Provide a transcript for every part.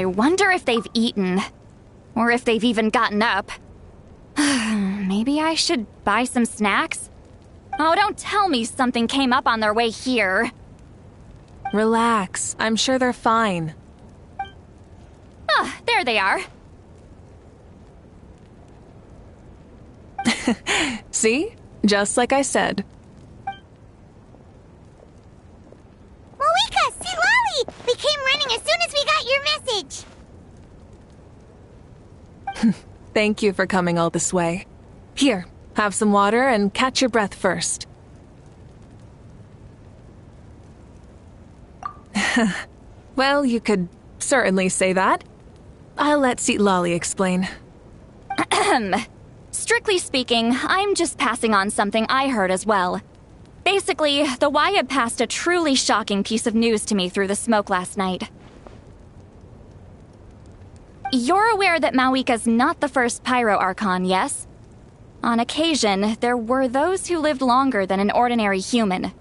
wonder if they've eaten. Or if they've even gotten up. Maybe I should buy some snacks? Oh, don't tell me something came up on their way here. Relax. I'm sure they're fine. Ah, there they are. See? Just like I said. Moeka, see Lolly! We came running as soon as we got your message. Thank you for coming all this way. Here, have some water and catch your breath first. Well, you could certainly say that. I'll let Citlali explain. Strictly speaking, I'm just passing on something I heard as well. Basically, the Wyab passed a truly shocking piece of news to me through the smoke last night. You're aware that Mawika's not the first Pyro Archon, yes? On occasion, there were those who lived longer than an ordinary human.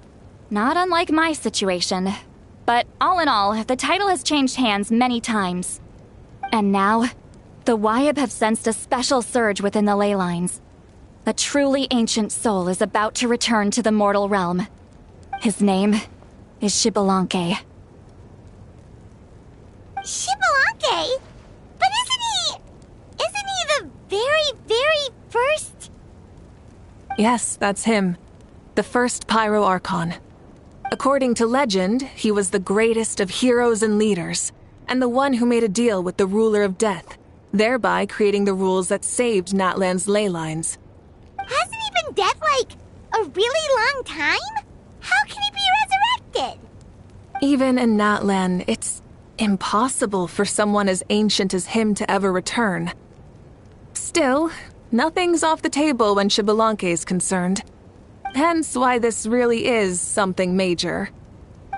Not unlike my situation. But all in all, the title has changed hands many times. And now, the Wyab have sensed a special surge within the ley lines. A truly ancient soul is about to return to the mortal realm. His name is Xbalanque. Xbalanque? But isn't he the very, very first? Yes, that's him. The first Pyro Archon. According to legend, he was the greatest of heroes and leaders, and the one who made a deal with the ruler of death, thereby creating the rules that saved Natlan's ley lines. Hasn't he been dead, like, a really long time? How can he be resurrected? Even in Natlan, it's impossible for someone as ancient as him to ever return. Still, nothing's off the table when Xbalanque is concerned. Hence why this really is something major.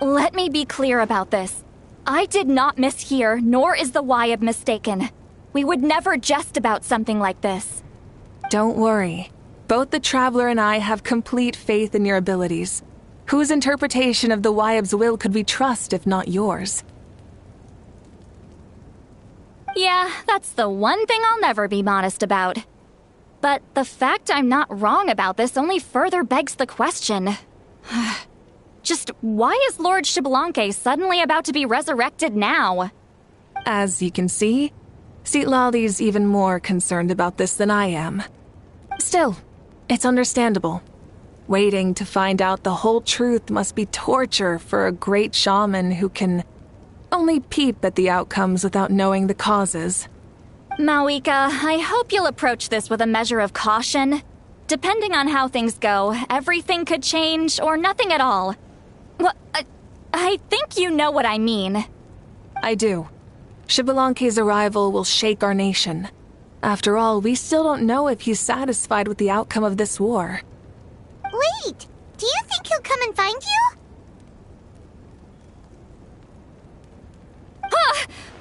Let me be clear about this. I did not mishear, nor is the Wyab mistaken. We would never jest about something like this. Don't worry. Both the Traveler and I have complete faith in your abilities. Whose interpretation of the Wyab's will could we trust if not yours? Yeah, that's the one thing I'll never be modest about. But the fact I'm not wrong about this only further begs the question. Just why is Lord Xbalanque suddenly about to be resurrected now? As you can see, Citlali's even more concerned about this than I am. Still, it's understandable. Waiting to find out the whole truth must be torture for a great shaman who can only peep at the outcomes without knowing the causes. Mawika, I hope you'll approach this with a measure of caution. Depending on how things go, everything could change or nothing at all. Well, I think you know what I mean. I do. Xbalanque's arrival will shake our nation. After all, we still don't know if he's satisfied with the outcome of this war. Wait, do you think he'll come and find you?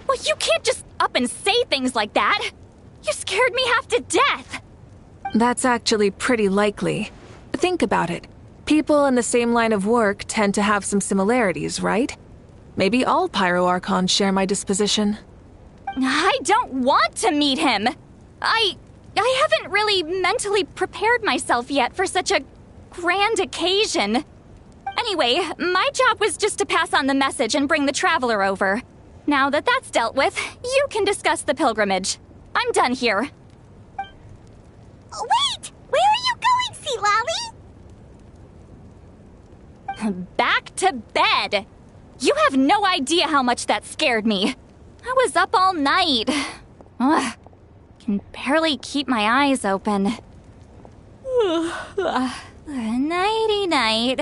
Well, you can't just up and say things like that. You scared me half to death. That's actually pretty likely. Think about it. People in the same line of work tend to have some similarities, right? Maybe all Pyro Archons share my disposition. I don't want to meet him. I haven't really mentally prepared myself yet for such a grand occasion. Anyway, my job was just to pass on the message and bring the Traveler over. Now that that's dealt with, you can discuss the pilgrimage. I'm done here. Wait! Where are you going, Citlali? Back to bed! You have no idea how much that scared me. I was up all night. Ugh, can barely keep my eyes open. Nighty-night.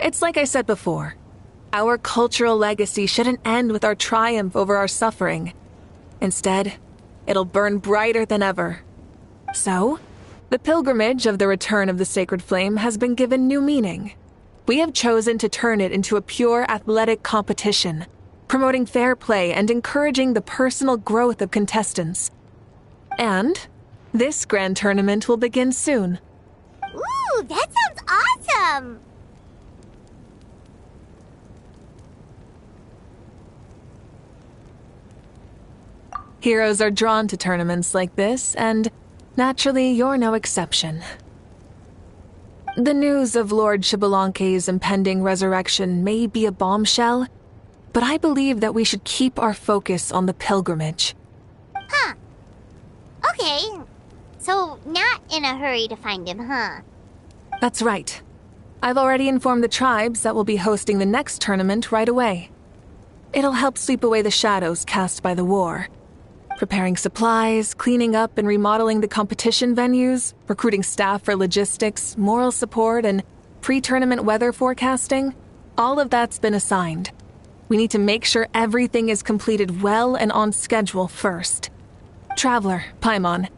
It's like I said before. Our cultural legacy shouldn't end with our triumph over our suffering. Instead, it'll burn brighter than ever. So, the pilgrimage of the return of the Sacred Flame has been given new meaning. We have chosen to turn it into a pure athletic competition, promoting fair play and encouraging the personal growth of contestants. And this grand tournament will begin soon. Ooh, that sounds awesome! Heroes are drawn to tournaments like this, and naturally, you're no exception. The news of Lord Xbalanque's impending resurrection may be a bombshell, but I believe that we should keep our focus on the pilgrimage. Huh. Okay. So, not in a hurry to find him, huh? That's right. I've already informed the tribes that we'll be hosting the next tournament right away. It'll help sweep away the shadows cast by the war. Preparing supplies, cleaning up and remodeling the competition venues, recruiting staff for logistics, moral support, and pre-tournament weather forecasting, all of that's been assigned. We need to make sure everything is completed well and on schedule first. Traveler, Paimon,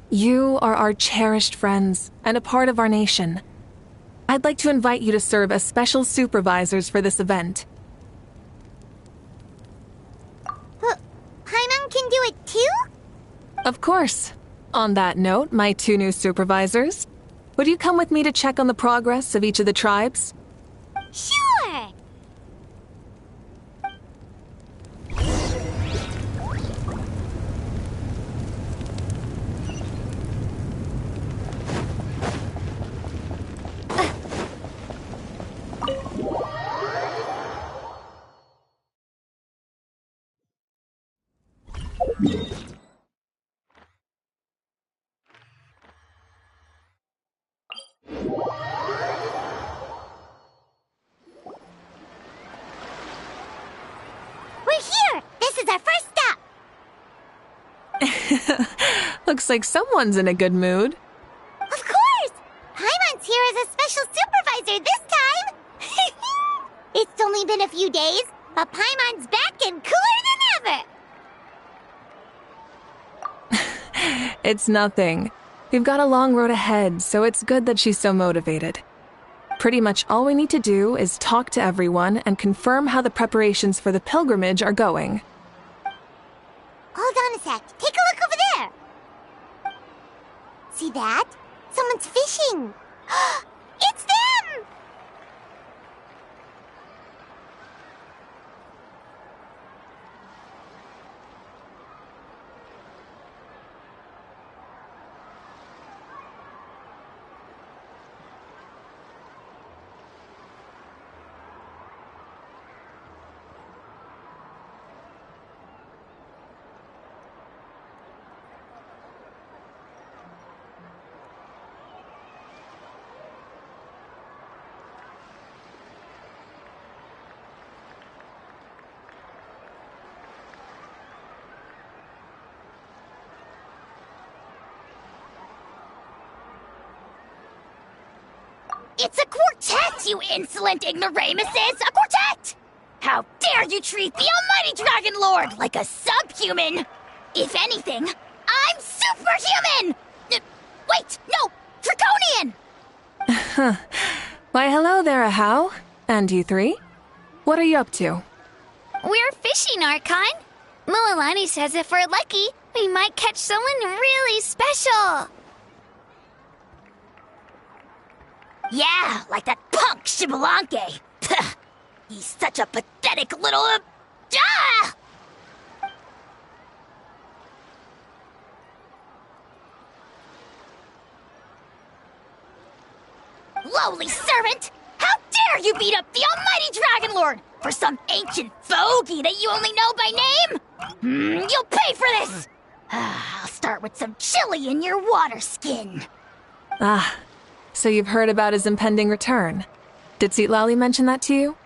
you are our cherished friends and a part of our nation. I'd like to invite you to serve as special supervisors for this event. Paimon can do it too? Of course. On that note, my 2 new supervisors, would you come with me to check on the progress of each of the tribes? Sure! We're here! This is our first stop! Looks like someone's in a good mood. Of course! Paimon's here as a special supervisor this time! It's only been a few days, but Paimon's back and cooler than ever! It's nothing. We've got a long road ahead, so it's good that she's so motivated. Pretty much all we need to do is talk to everyone and confirm how the preparations for the pilgrimage are going. Hold on a sec. Take a look over there. See that? Someone's fishing. It's them! It's a quartet, you insolent ignoramuses! A quartet! How dare you treat the almighty Dragon Lord like a subhuman! If anything, I'm superhuman! Wait, no! Draconian! Why, hello there, Ahau. And you 3? What are you up to? We're fishing, Archon. Mualani says if we're lucky, we might catch someone really special. Yeah, like that punk Xbalanque. He's such a pathetic little... Ah! Lowly servant! How dare you beat up the almighty Dragon Lord for some ancient fogey that you only know by name? You'll pay for this! I'll start with some chili in your water skin. Ah, so you've heard about his impending return. Did Citlali mention that to you?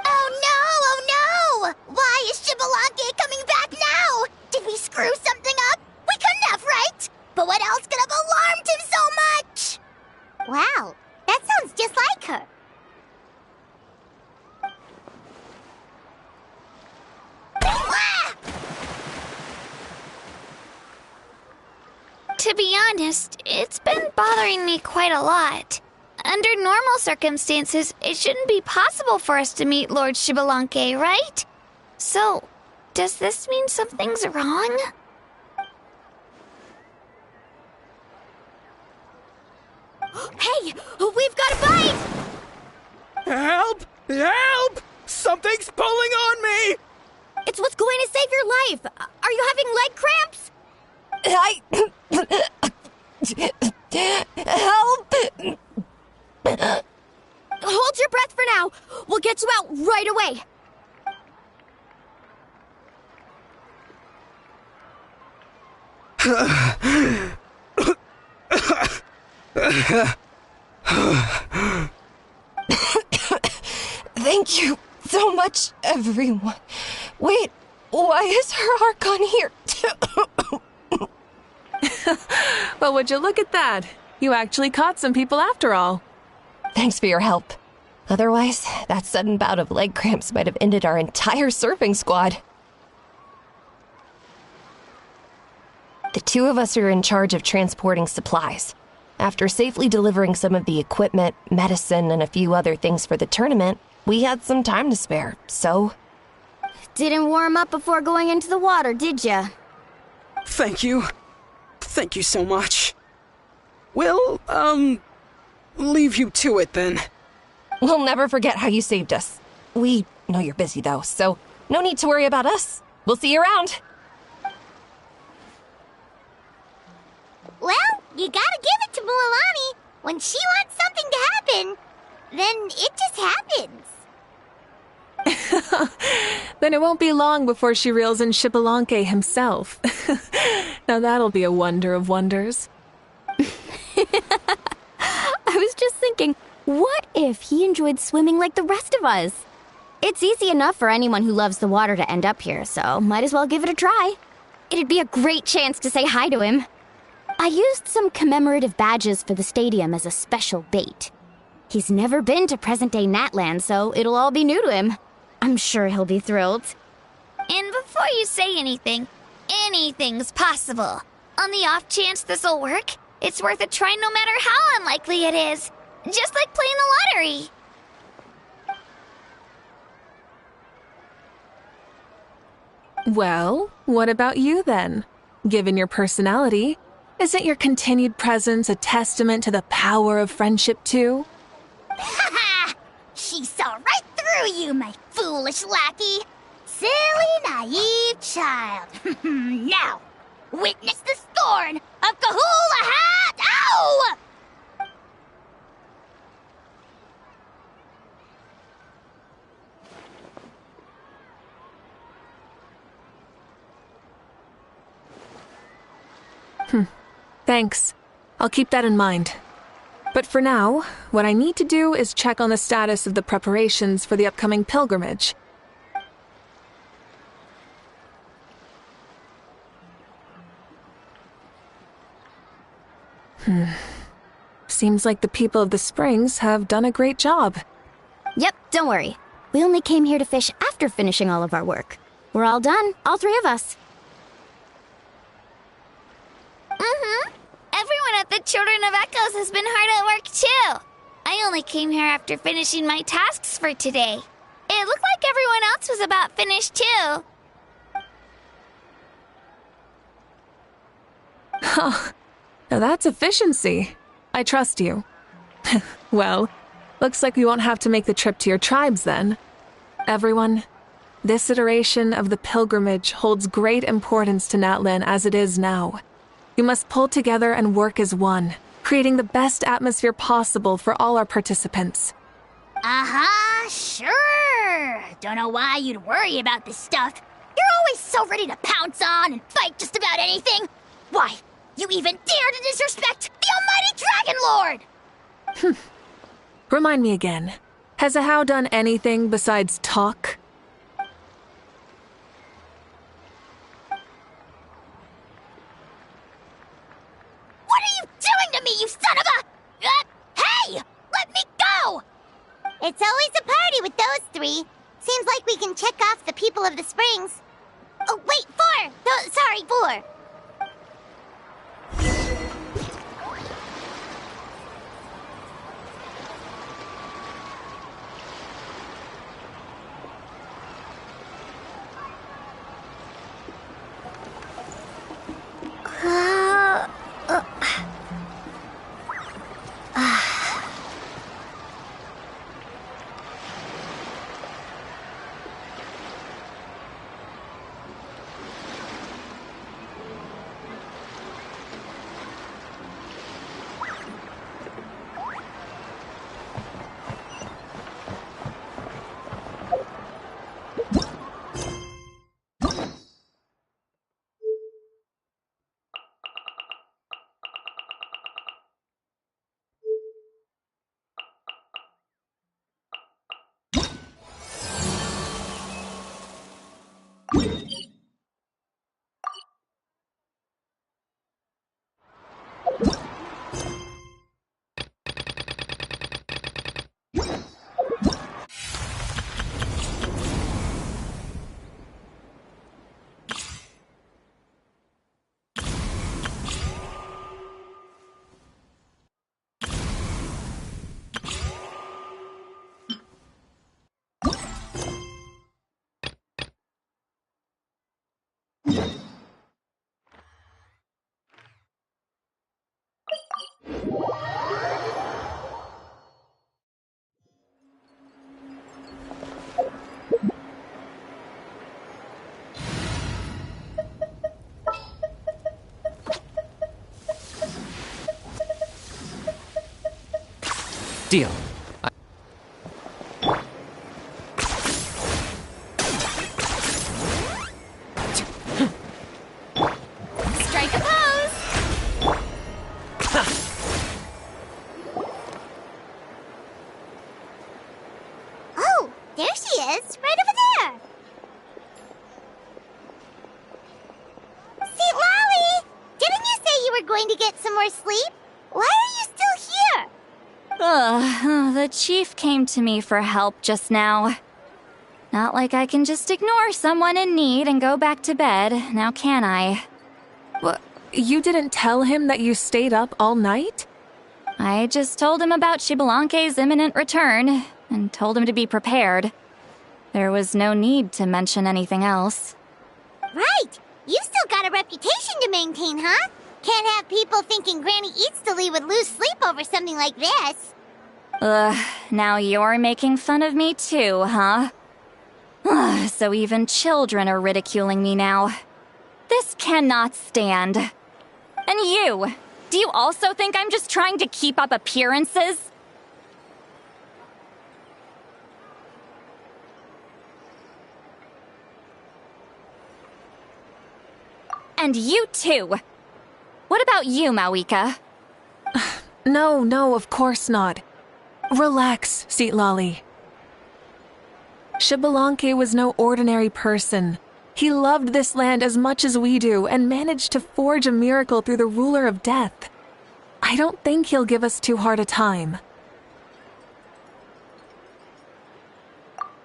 Oh no! Why is Xbalanque coming back now? Did we screw something up? We couldn't have, right? But what else could have alarmed him so much? Wow, that sounds just like her. To be honest, it's been bothering me quite a lot. Under normal circumstances, it shouldn't be possible for us to meet Lord Xbalanque, right? So, does this mean something's wrong? Hey, we've got a bite! Help! Help! Something's pulling on me! It's what's going to save your life. Are you having leg cramps? Help! Hold your breath for now. We'll get you out right away. Thank you so much, everyone. Wait, why is her Archon here? Well, would you look at that? You actually caught some people after all. Thanks for your help. Otherwise, that sudden bout of leg cramps might have ended our entire surfing squad. The two of us are in charge of transporting supplies. After safely delivering some of the equipment, medicine, and a few other things for the tournament, we had some time to spare, so... Didn't warm up before going into the water, did ya? Thank you. Thank you so much. We'll, leave you to it then. We'll never forget how you saved us. We know you're busy, though, so no need to worry about us. We'll see you around. Well, you gotta give it to Mualani. When she wants something to happen, then it just happens. Then it won't be long before she reels in Xbalanque himself. Now that'll be a wonder of wonders. I was just thinking, what if he enjoyed swimming like the rest of us? It's easy enough for anyone who loves the water to end up here, so might as well give it a try. It'd be a great chance to say hi to him. I used some commemorative badges for the stadium as a special bait. He's never been to present-day Natland, so it'll all be new to him. I'm sure he'll be thrilled. And before you say anything, anything's possible. On the off chance this'll work, it's worth a try no matter how unlikely it is. Just like playing the lottery. Well, what about you then? Given your personality, isn't your continued presence a testament to the power of friendship too? Ha ha! She saw right through you, my foolish lackey. Silly, naive child. Now, witness the scorn of Kahula Hat! Ow! Thanks. I'll keep that in mind. But for now, what I need to do is check on the status of the preparations for the upcoming pilgrimage. Seems like the people of the Springs have done a great job. Yep, don't worry. We only came here to fish after finishing all of our work. We're all done, all three of us. Everyone at the Children of Echoes has been hard at work too. I only came here after finishing my tasks for today. It looked like everyone else was about finished too. Now that's efficiency. I trust you. Well, looks like we won't have to make the trip to your tribes then. Everyone, this iteration of the pilgrimage holds great importance to Natlan as it is now. You must pull together and work as one, creating the best atmosphere possible for all our participants. Sure. Don't know why you'd worry about this stuff. You're always so ready to pounce on and fight just about anything. Why, you even dare to disrespect the almighty Dragon Lord! Remind me again, has Ahau done anything besides talk? What are you doing to me, you son of a... let me go! It's always a party with those three. Seems like we can check off the people of the springs. Oh, wait, four! Sorry, four. Deal. Strike a pose! Oh, there she is, right over there. See, Lolly, didn't you say you were going to get some more sleep? Why are you still here? The chief came to me for help just now. Not like I can just ignore someone in need and go back to bed, now can I? What? You didn't tell him that you stayed up all night? I just told him about Xbalanque's imminent return, and told him to be prepared. There was no need to mention anything else. Right, you still got a reputation to maintain, huh? Can't have people thinking Granny Eatsley would lose sleep over something like this. Now you're making fun of me too, huh? So even children are ridiculing me now. This cannot stand. And you! Do you also think I'm just trying to keep up appearances? And you too! What about you, Mawika? No, of course not. Relax, Citlali. Xbalanque was no ordinary person. He loved this land as much as we do and managed to forge a miracle through the ruler of death. I don't think he'll give us too hard a time.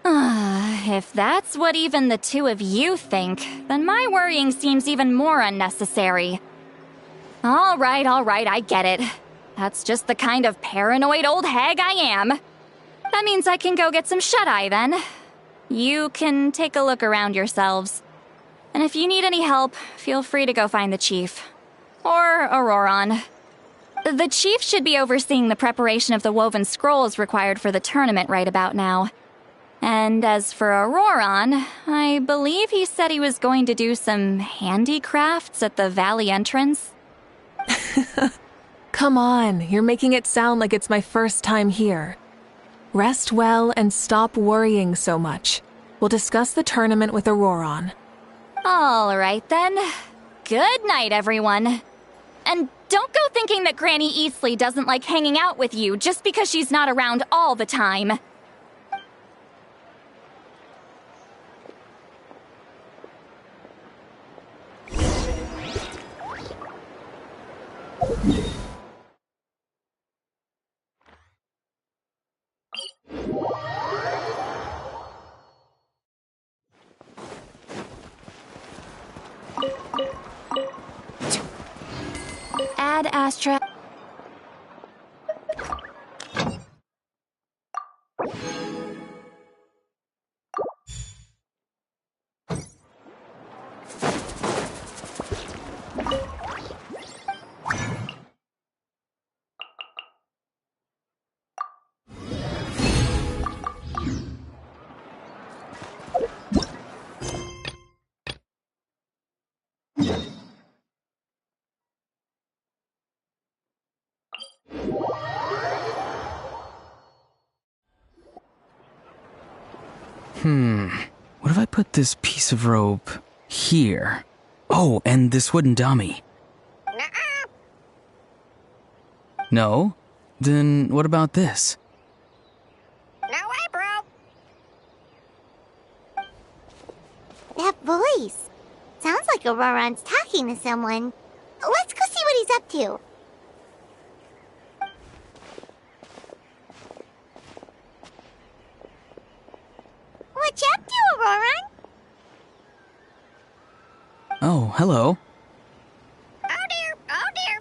If that's what even the two of you think, then my worrying seems even more unnecessary. All right, I get it. That's just the kind of paranoid old hag I am. That means I can go get some shut-eye then. You can take a look around yourselves. And if you need any help, feel free to go find the chief. Or Auroron. The chief should be overseeing the preparation of the woven scrolls required for the tournament right about now. And as for Auroron, I believe he said he was going to do some handicrafts at the valley entrance. Come on, you're making it sound like it's my first time here. Rest well and stop worrying so much. We'll discuss the tournament with Auroron. All right then. Good night, everyone. And don't go thinking that Granny Eatsley doesn't like hanging out with you just because she's not around all the time. Ad Astra. What if I put this piece of rope here? Oh, and this wooden dummy. No? Then what about this? No way, bro. That voice. Sounds like Auroron's talking to someone. Let's go see what he's up to. What you up to, Auroron? Oh, hello. Oh dear, oh dear.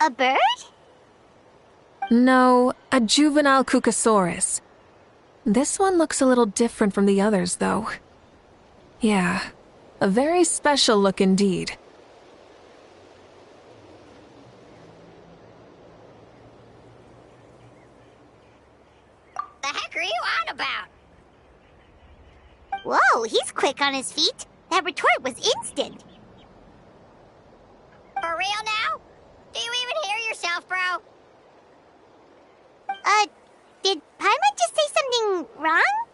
A bird? No, a juvenile Cucosaurus. This one looks a little different from the others, though. Yeah, a very special look indeed. The heck are you on about? Whoa, he's quick on his feet. That retort was instant. For real now? Do you even hear yourself, bro? Did Paimon just say something wrong?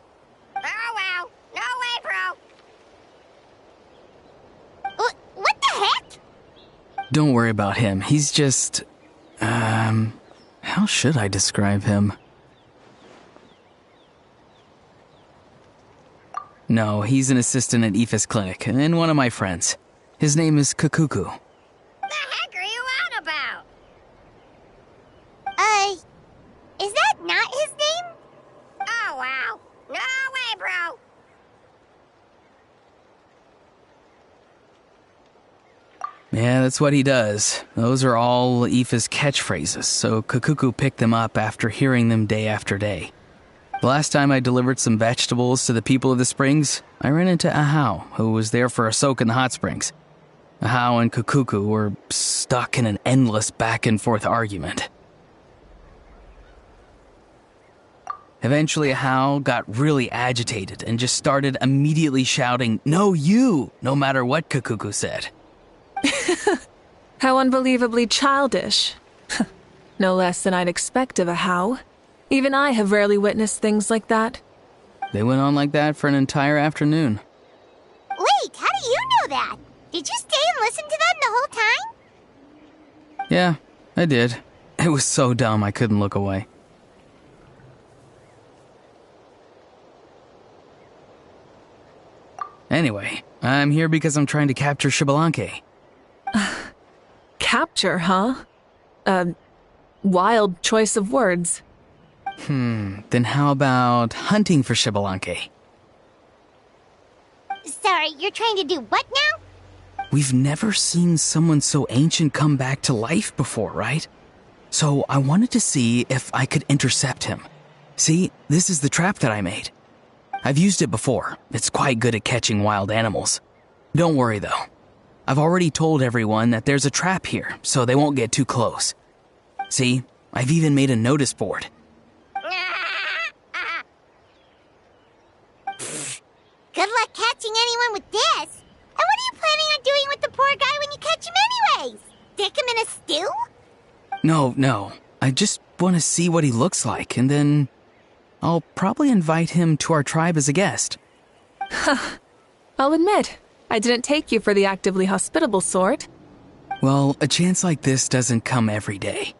Oh, wow. No way, bro. What the heck? Don't worry about him. He's just... how should I describe him? No, he's an assistant at Aoife's clinic, and one of my friends. His name is Kakuku. The heck are you on about? Is that not his name? Oh, wow. No way, bro. Yeah, that's what he does. Those are all Aoife's catchphrases, so Kakuku picked them up after hearing them day after day. The last time I delivered some vegetables to the people of the springs, I ran into Ahau, who was there for a soak in the hot springs. Ahau and Kakuku were stuck in an endless back-and-forth argument. Eventually, Ahau got really agitated and just started immediately shouting, "No, you!" no matter what Kakuku said. How unbelievably childish. No less than I'd expect of Ahau. Even I have rarely witnessed things like that. They went on like that for an entire afternoon. Wait, how do you know that? Did you stay and listen to them the whole time? Yeah, I did. It was so dumb I couldn't look away. Anyway, I'm here because I'm trying to capture Xbalanque. Capture, huh? Wild choice of words. Then how about hunting for Xbalanque? Sorry, you're trying to do what now? We've never seen someone so ancient come back to life before, right? So I wanted to see if I could intercept him. See, this is the trap that I made. I've used it before. It's quite good at catching wild animals. Don't worry, though. I've already told everyone that there's a trap here, so they won't get too close. See, I've even made a notice board. Good luck catching anyone with this. And what are you planning on doing with the poor guy when you catch him anyways? Stick him in a stew? No. I just want to see what he looks like, and then I'll probably invite him to our tribe as a guest. I'll admit, I didn't take you for the actively hospitable sort. Well, a chance like this doesn't come every day.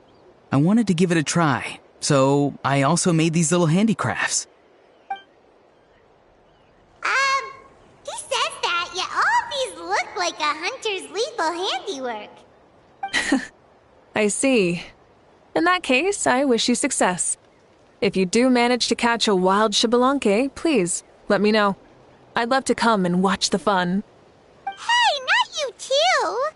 I wanted to give it a try, so I also made these little handicrafts. He says that, yet all of these look like a hunter's lethal handiwork. I see. In that case, I wish you success. If you do manage to catch a wild Xbalanque, please, let me know. I'd love to come and watch the fun. Hey, not you too!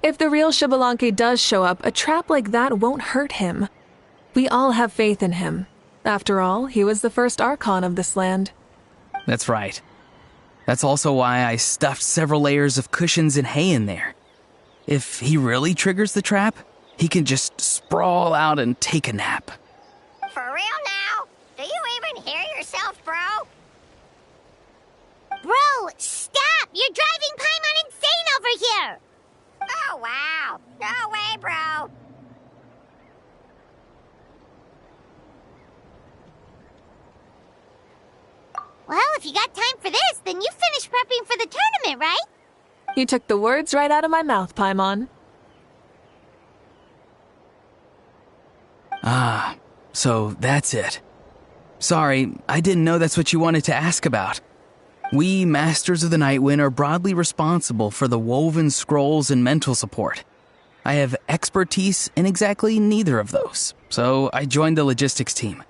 If the real Xbalanque does show up, a trap like that won't hurt him. We all have faith in him. After all, he was the first Archon of this land. That's right. That's also why I stuffed several layers of cushions and hay in there. If he really triggers the trap, he can just sprawl out and take a nap. For real now? Do you even hear yourself, bro? Bro, stop! You're driving Paimon insane over here! Oh, wow. No way, bro. Well, if you got time for this, then you finished prepping for the tournament, right? You took the words right out of my mouth, Paimon. Ah, so that's it. Sorry, I didn't know that's what you wanted to ask about. We, Masters of the Nightwind, are broadly responsible for the woven scrolls and mental support. I have expertise in exactly neither of those, so I joined the logistics team.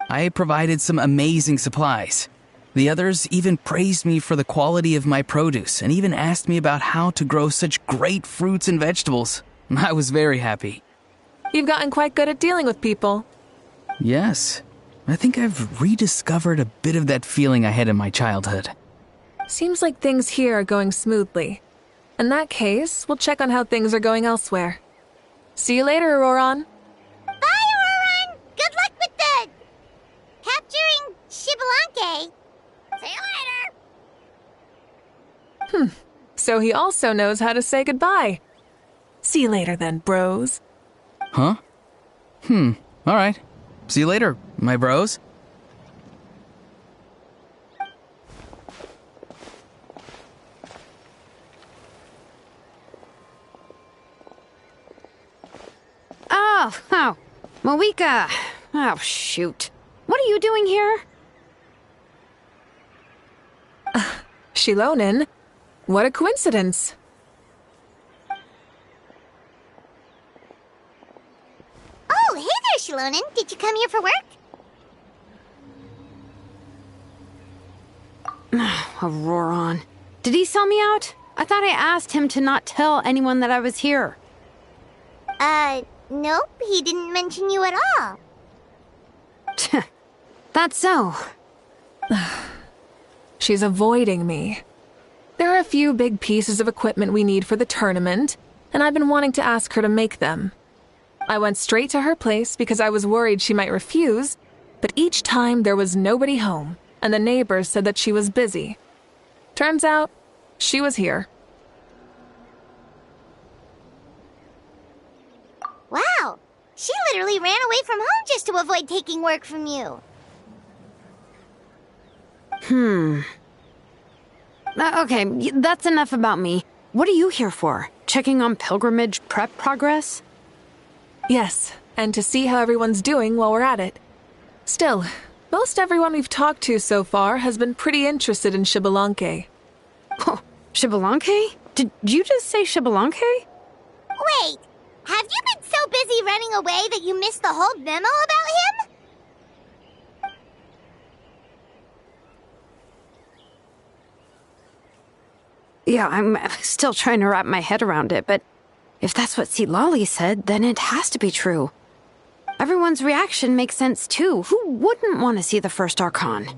I provided some amazing supplies. The others even praised me for the quality of my produce and even asked me about how to grow such great fruits and vegetables. I was very happy. You've gotten quite good at dealing with people. Yes. I think I've rediscovered a bit of that feeling I had in my childhood. Seems like things here are going smoothly. In that case, we'll check on how things are going elsewhere. See you later, Auroron. Bye, Auroron! Good luck with the... capturing Xbalanque. See you later! So he also knows how to say goodbye. See you later then, bros. Huh? Alright. See you later, my bros. Oh, Moeka. Oh, shoot. What are you doing here? Xilonen? What a coincidence. Oh, hey there, Xilonen. Did you come here for work? Auroron. Did he sell me out? I thought I asked him to not tell anyone that I was here. Nope. He didn't mention you at all. That's so. She's avoiding me. There are a few big pieces of equipment we need for the tournament, and I've been wanting to ask her to make them. I went straight to her place because I was worried she might refuse, but each time there was nobody home, and the neighbors said that she was busy. Turns out, she was here. Wow. She literally ran away from home just to avoid taking work from you. Okay, that's enough about me. What are you here for? Checking on pilgrimage prep progress? Yes, and to see how everyone's doing while we're at it. Still, most everyone we've talked to so far has been pretty interested in Xbalanque. Oh, Xbalanque? Did you just say Xbalanque? Wait, have you been so busy running away that you missed the whole memo about him? Yeah, I'm still trying to wrap my head around it, but if that's what Citlali said, then it has to be true. Everyone's reaction makes sense too. Who wouldn't want to see the first Archon?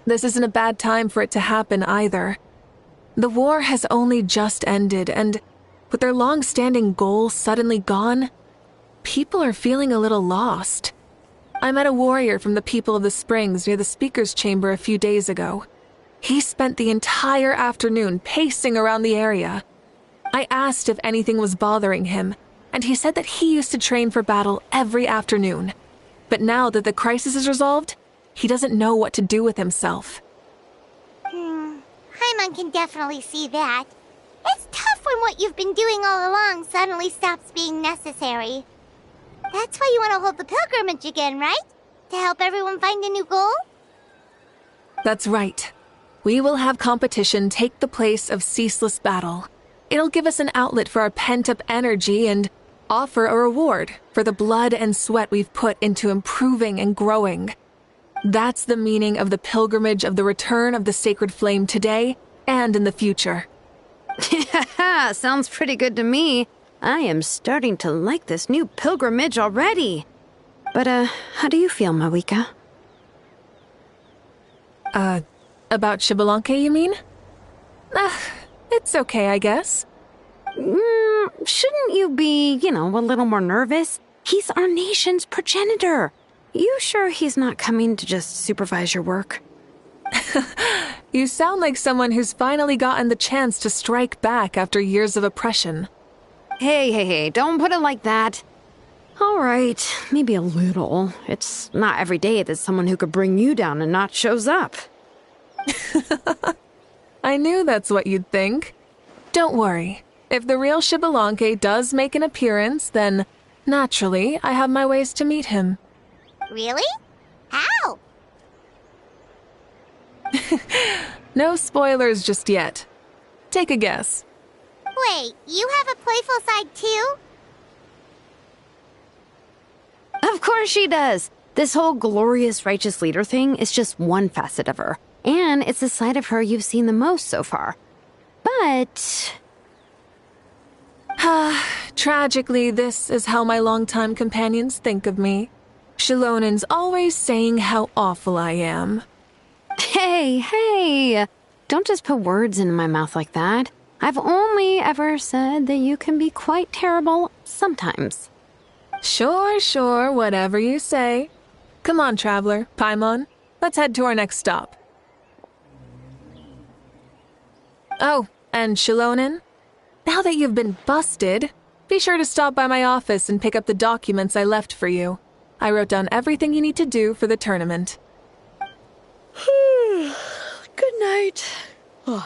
This isn't a bad time for it to happen either. The war has only just ended, and with their long-standing goal suddenly gone, people are feeling a little lost. I met a warrior from the People of the Springs near the Speaker's Chamber a few days ago. He spent the entire afternoon pacing around the area. I asked if anything was bothering him, and he said that he used to train for battle every afternoon. But now that the crisis is resolved, he doesn't know what to do with himself. Paimon can definitely see that. It's tough when what you've been doing all along suddenly stops being necessary. That's why you want to hold the pilgrimage again, right? To help everyone find a new goal? That's right. We will have competition take the place of ceaseless battle. It'll give us an outlet for our pent-up energy and offer a reward for the blood and sweat we've put into improving and growing. That's the meaning of the pilgrimage of the return of the sacred flame today and in the future. Sounds pretty good to me. I am starting to like this new pilgrimage already. But, how do you feel, Mawika? About Xbalanque, you mean? It's okay, I guess. Shouldn't you be, a little more nervous? He's our nation's progenitor. You sure he's not coming to just supervise your work? You sound like someone who's finally gotten the chance to strike back after years of oppression. Hey, don't put it like that. All right, maybe a little. It's not every day that someone who could bring you down a notch shows up. I knew that's what you'd think. Don't worry. If the real Xbalanque does make an appearance, then, naturally, I have my ways to meet him. Really? How? No spoilers just yet. Take a guess. Wait, you have a playful side too? Of course she does. This whole glorious righteous leader thing is just one facet of her. And it's the side of her you've seen the most so far. But... Tragically, this is how my longtime companions think of me. Shilonen's always saying how awful I am. Hey, don't just put words in my mouth like that. I've only ever said that you can be quite terrible sometimes. Sure, whatever you say. Come on, traveler, Paimon. Let's head to our next stop. Oh, and Xilonen, now that you've been busted, be sure to stop by my office and pick up the documents I left for you. I wrote down everything you need to do for the tournament. Good night. And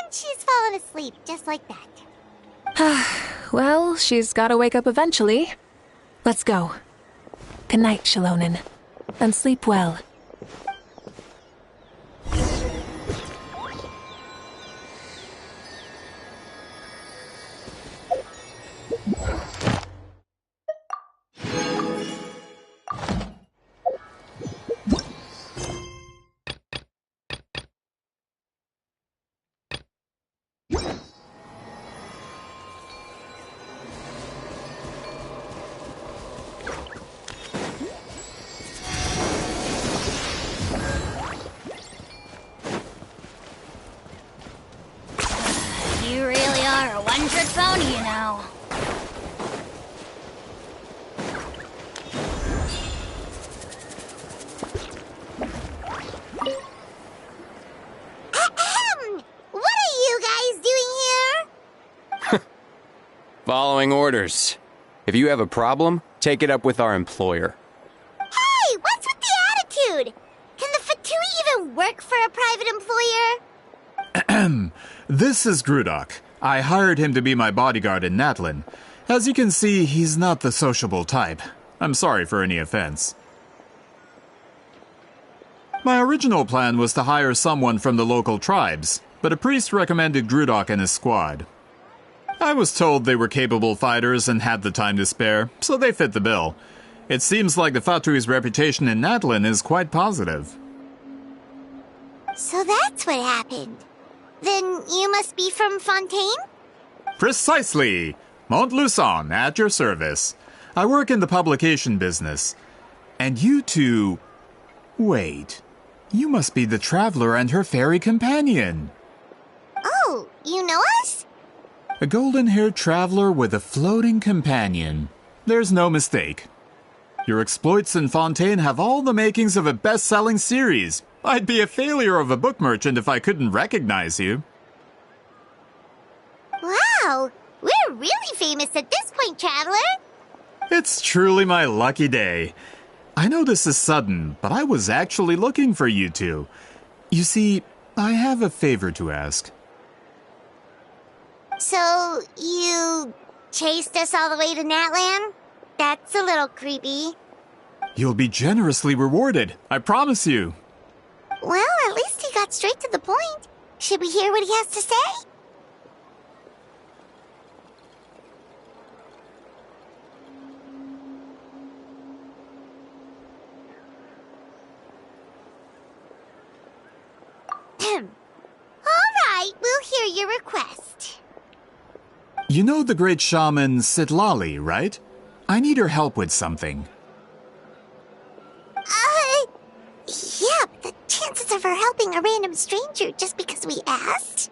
she's fallen asleep just like that. Well, she's gotta wake up eventually. Let's go. Good night, Xilonen. And sleep well. You really are a one-trick pony, you know. What are you guys doing here? Following orders. If you have a problem, take it up with our employer. Hey, what's with the attitude? Can the Fatui even work for a private employer? This is Grudok. I hired him to be my bodyguard in Natlin. As you can see, he's not the sociable type. I'm sorry for any offense. My original plan was to hire someone from the local tribes, but a priest recommended Grudok and his squad. I was told they were capable fighters and had the time to spare, so they fit the bill. It seems like the Fatui's reputation in Natlin is quite positive. So that's what happened. Then you must be from Fontaine? Precisely! Montluçon, at your service. I work in the publication business. And you two... Wait. You must be the traveler and her fairy companion. Oh, you know us? A golden-haired traveler with a floating companion. There's no mistake. Your exploits in Fontaine have all the makings of a best-selling series. I'd be a failure of a book merchant if I couldn't recognize you. Wow, we're really famous at this point, Traveler. It's truly my lucky day. I know this is sudden, but I was actually looking for you two. You see, I have a favor to ask. So, you chased us all the way to Natlan? That's a little creepy. You'll be generously rewarded, I promise you. Well, at least he got straight to the point. Should we hear what he has to say? hear your request. You know the great shaman Citlali, right? I need her help with something. Yeah, but the chances of her helping a random stranger just because we asked?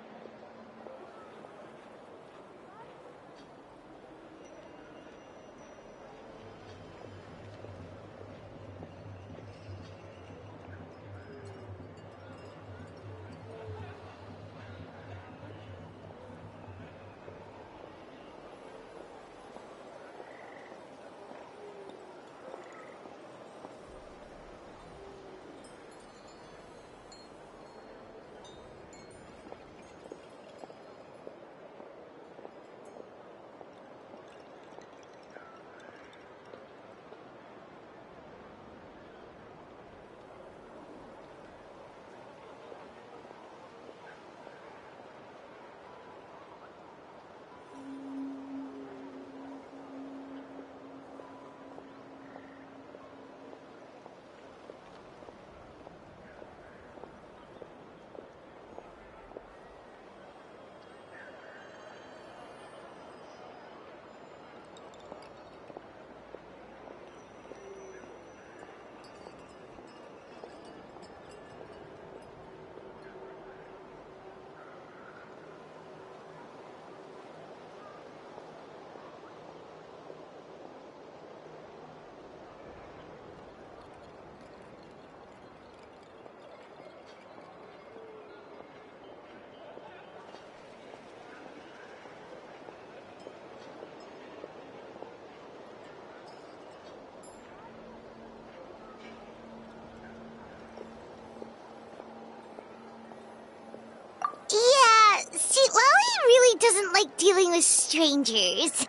Doesn't like dealing with strangers.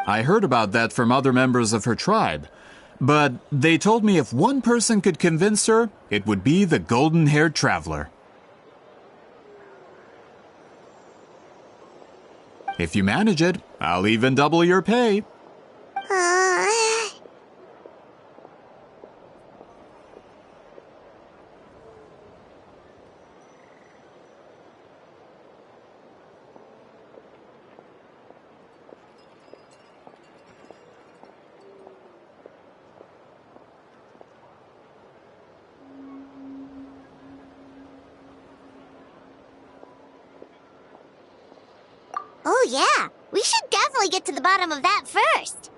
I heard about that from other members of her tribe. But they told me if one person could convince her, it would be the golden-haired traveler. If you manage it, I'll even double your pay. Oh yeah, we should definitely get to the bottom of that first.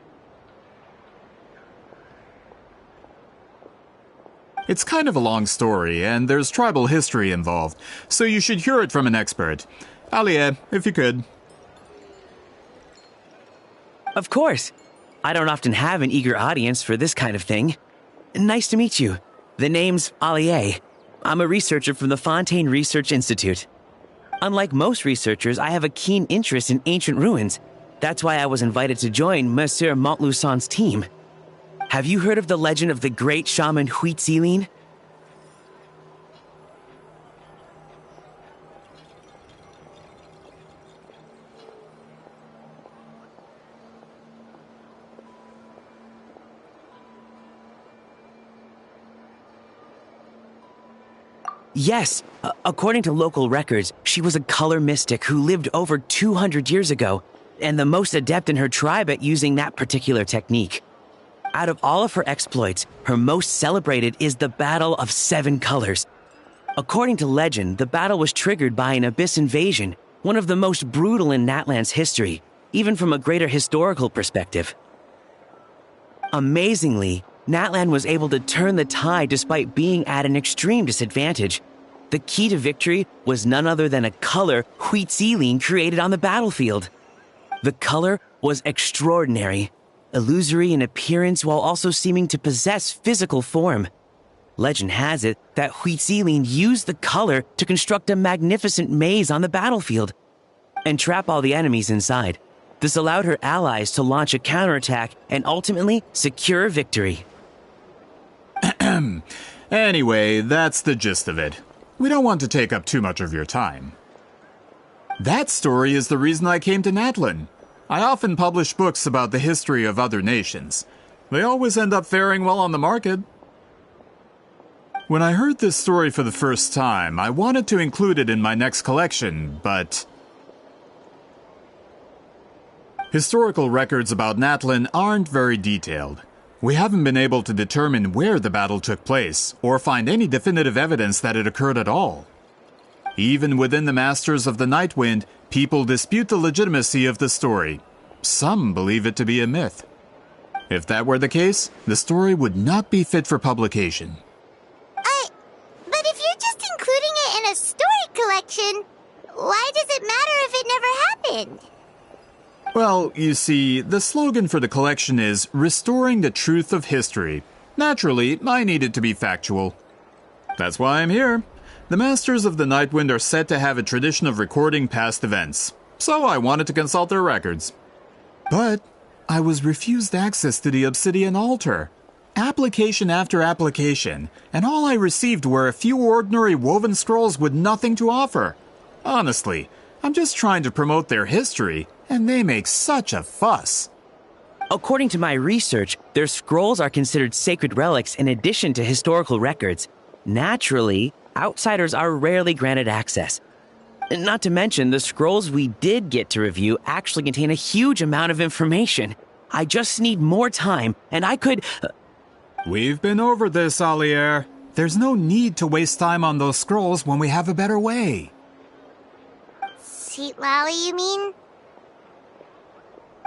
It's kind of a long story, and there's tribal history involved, so you should hear it from an expert. Alie, if you could. Of course. I don't often have an eager audience for this kind of thing. Nice to meet you. The name's Alie. I'm a researcher from the Fontaine Research Institute. Unlike most researchers, I have a keen interest in ancient ruins. That's why I was invited to join Monsieur Montluçon's team. Have you heard of the legend of the great shaman Huitzilin? Yes, according to local records, she was a color mystic who lived over 200 years ago, and the most adept in her tribe at using that particular technique. Out of all of her exploits, her most celebrated is the Battle of Seven Colors. According to legend, the battle was triggered by an abyss invasion, one of the most brutal in Natlan's history, even from a greater historical perspective. Amazingly, Natlan was able to turn the tide despite being at an extreme disadvantage. The key to victory was none other than a color Huitzilin created on the battlefield. The color was extraordinary, illusory in appearance while also seeming to possess physical form. Legend has it that Huitzilin used the color to construct a magnificent maze on the battlefield and trap all the enemies inside. This allowed her allies to launch a counterattack and ultimately secure victory. Anyway, that's the gist of it. We don't want to take up too much of your time. That story is the reason I came to Natlan. I often publish books about the history of other nations. They always end up faring well on the market. When I heard this story for the first time, I wanted to include it in my next collection, but... Historical records about Natlan aren't very detailed. We haven't been able to determine where the battle took place, or find any definitive evidence that it occurred at all. Even within the Masters of the Nightwind, people dispute the legitimacy of the story. Some believe it to be a myth. If that were the case, the story would not be fit for publication. But if you're just including it in a story collection, why does it matter if it never happened? Well, you see, the slogan for the collection is Restoring the Truth of History. Naturally, I needed to be factual. That's why I'm here. The Masters of the Nightwind are said to have a tradition of recording past events, so I wanted to consult their records. But I was refused access to the Obsidian Altar. Application after application, and all I received were a few ordinary woven scrolls with nothing to offer. Honestly, I'm just trying to promote their history, and they make such a fuss. According to my research, their scrolls are considered sacred relics in addition to historical records. Naturally, outsiders are rarely granted access. Not to mention, the scrolls we did get to review actually contain a huge amount of information. I just need more time, and I could... We've been over this, Alier. There's no need to waste time on those scrolls when we have a better way. Citlali, you mean?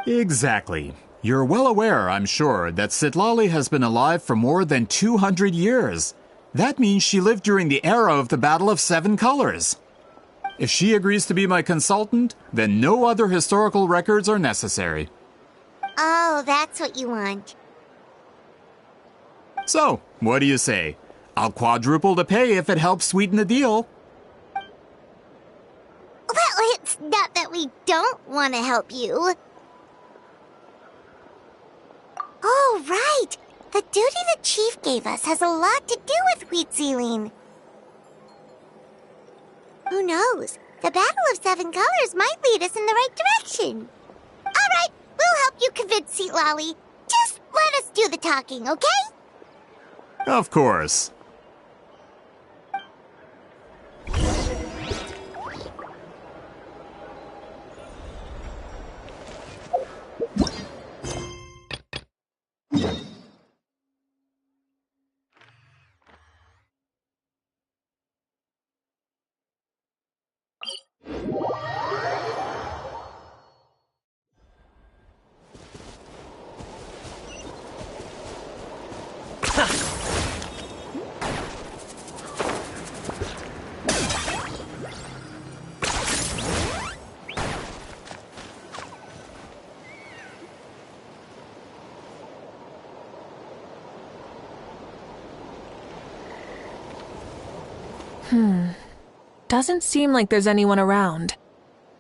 Exactly. You're well aware, I'm sure, that Citlali has been alive for more than 200 years. That means she lived during the era of the Battle of Seven Colors. If she agrees to be my consultant, then no other historical records are necessary. Oh, that's what you want. So, what do you say? I'll quadruple the pay if it helps sweeten the deal. Well, it's not that we don't want to help you. Oh, right. The duty the chief gave us has a lot to do with Wheat Sealing. Who knows? The Battle of Seven Colors might lead us in the right direction. All right, we'll help you convince Citlali. Just let us do the talking, okay? Of course. Doesn't seem like there's anyone around.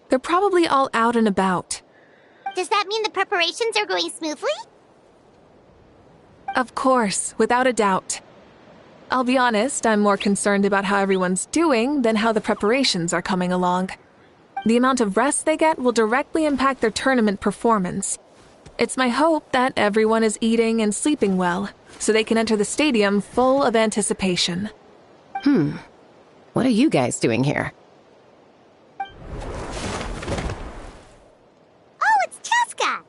They're probably all out and about. Does that mean the preparations are going smoothly? Of course, without a doubt. I'll be honest, I'm more concerned about how everyone's doing than how the preparations are coming along. The amount of rest they get will directly impact their tournament performance. It's my hope that everyone is eating and sleeping well, so they can enter the stadium full of anticipation. What are you guys doing here? Oh, it's Cheska!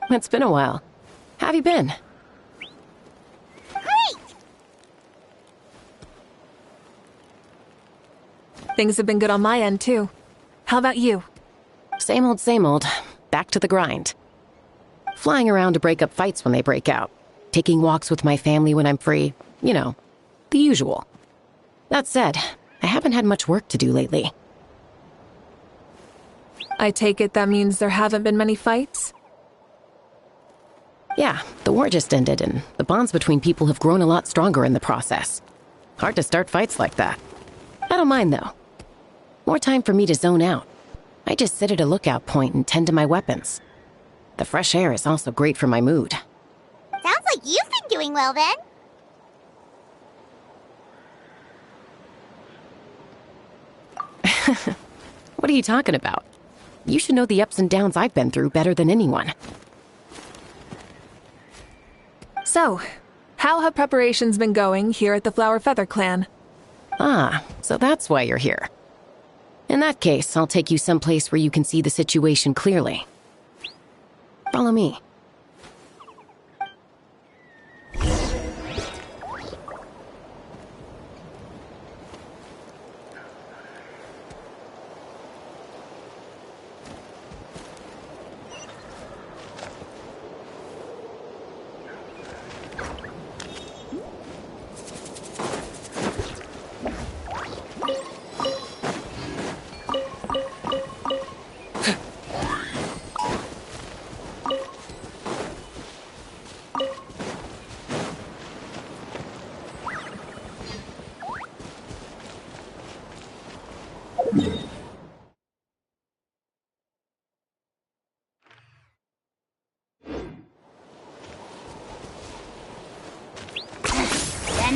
It's been a while. How have you been? Great! Things have been good on my end, too. How about you? Same old, same old. Back to the grind. Flying around to break up fights when they break out. Taking walks with my family when I'm free. You know, the usual. That said, I haven't had much work to do lately. I take it that means there haven't been many fights? Yeah, the war just ended, and the bonds between people have grown a lot stronger in the process. Hard to start fights like that. I don't mind, though. More time for me to zone out. I just sit at a lookout point and tend to my weapons. The fresh air is also great for my mood. Sounds like you've been doing well, then. What are you talking about? You should know the ups and downs I've been through better than anyone. So, How have preparations been going here at the Flower Feather Clan? Ah, so that's why you're here. In that case, I'll take you someplace where you can see the situation clearly. Follow me.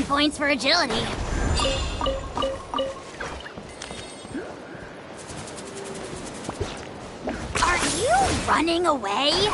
Points for agility. Are you running away?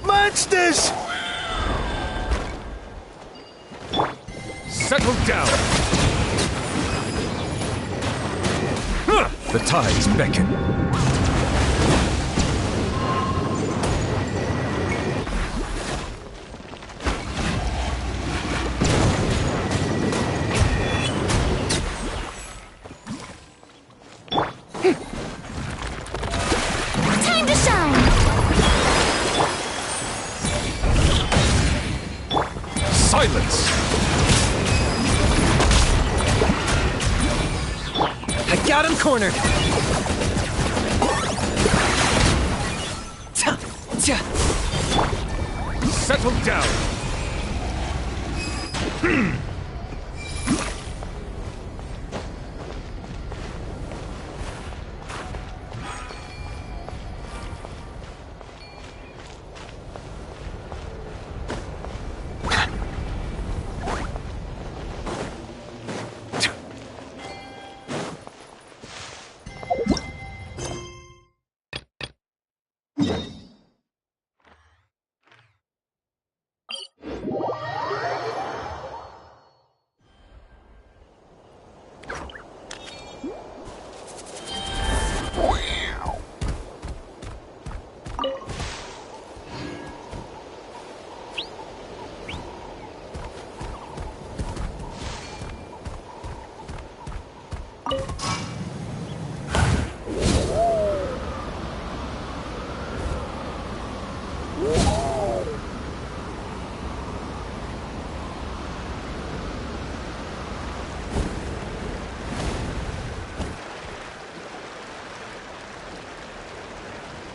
Monsters! Settle down! The tides beckon. Time to shine! Silence! I got him cornered! Settle down!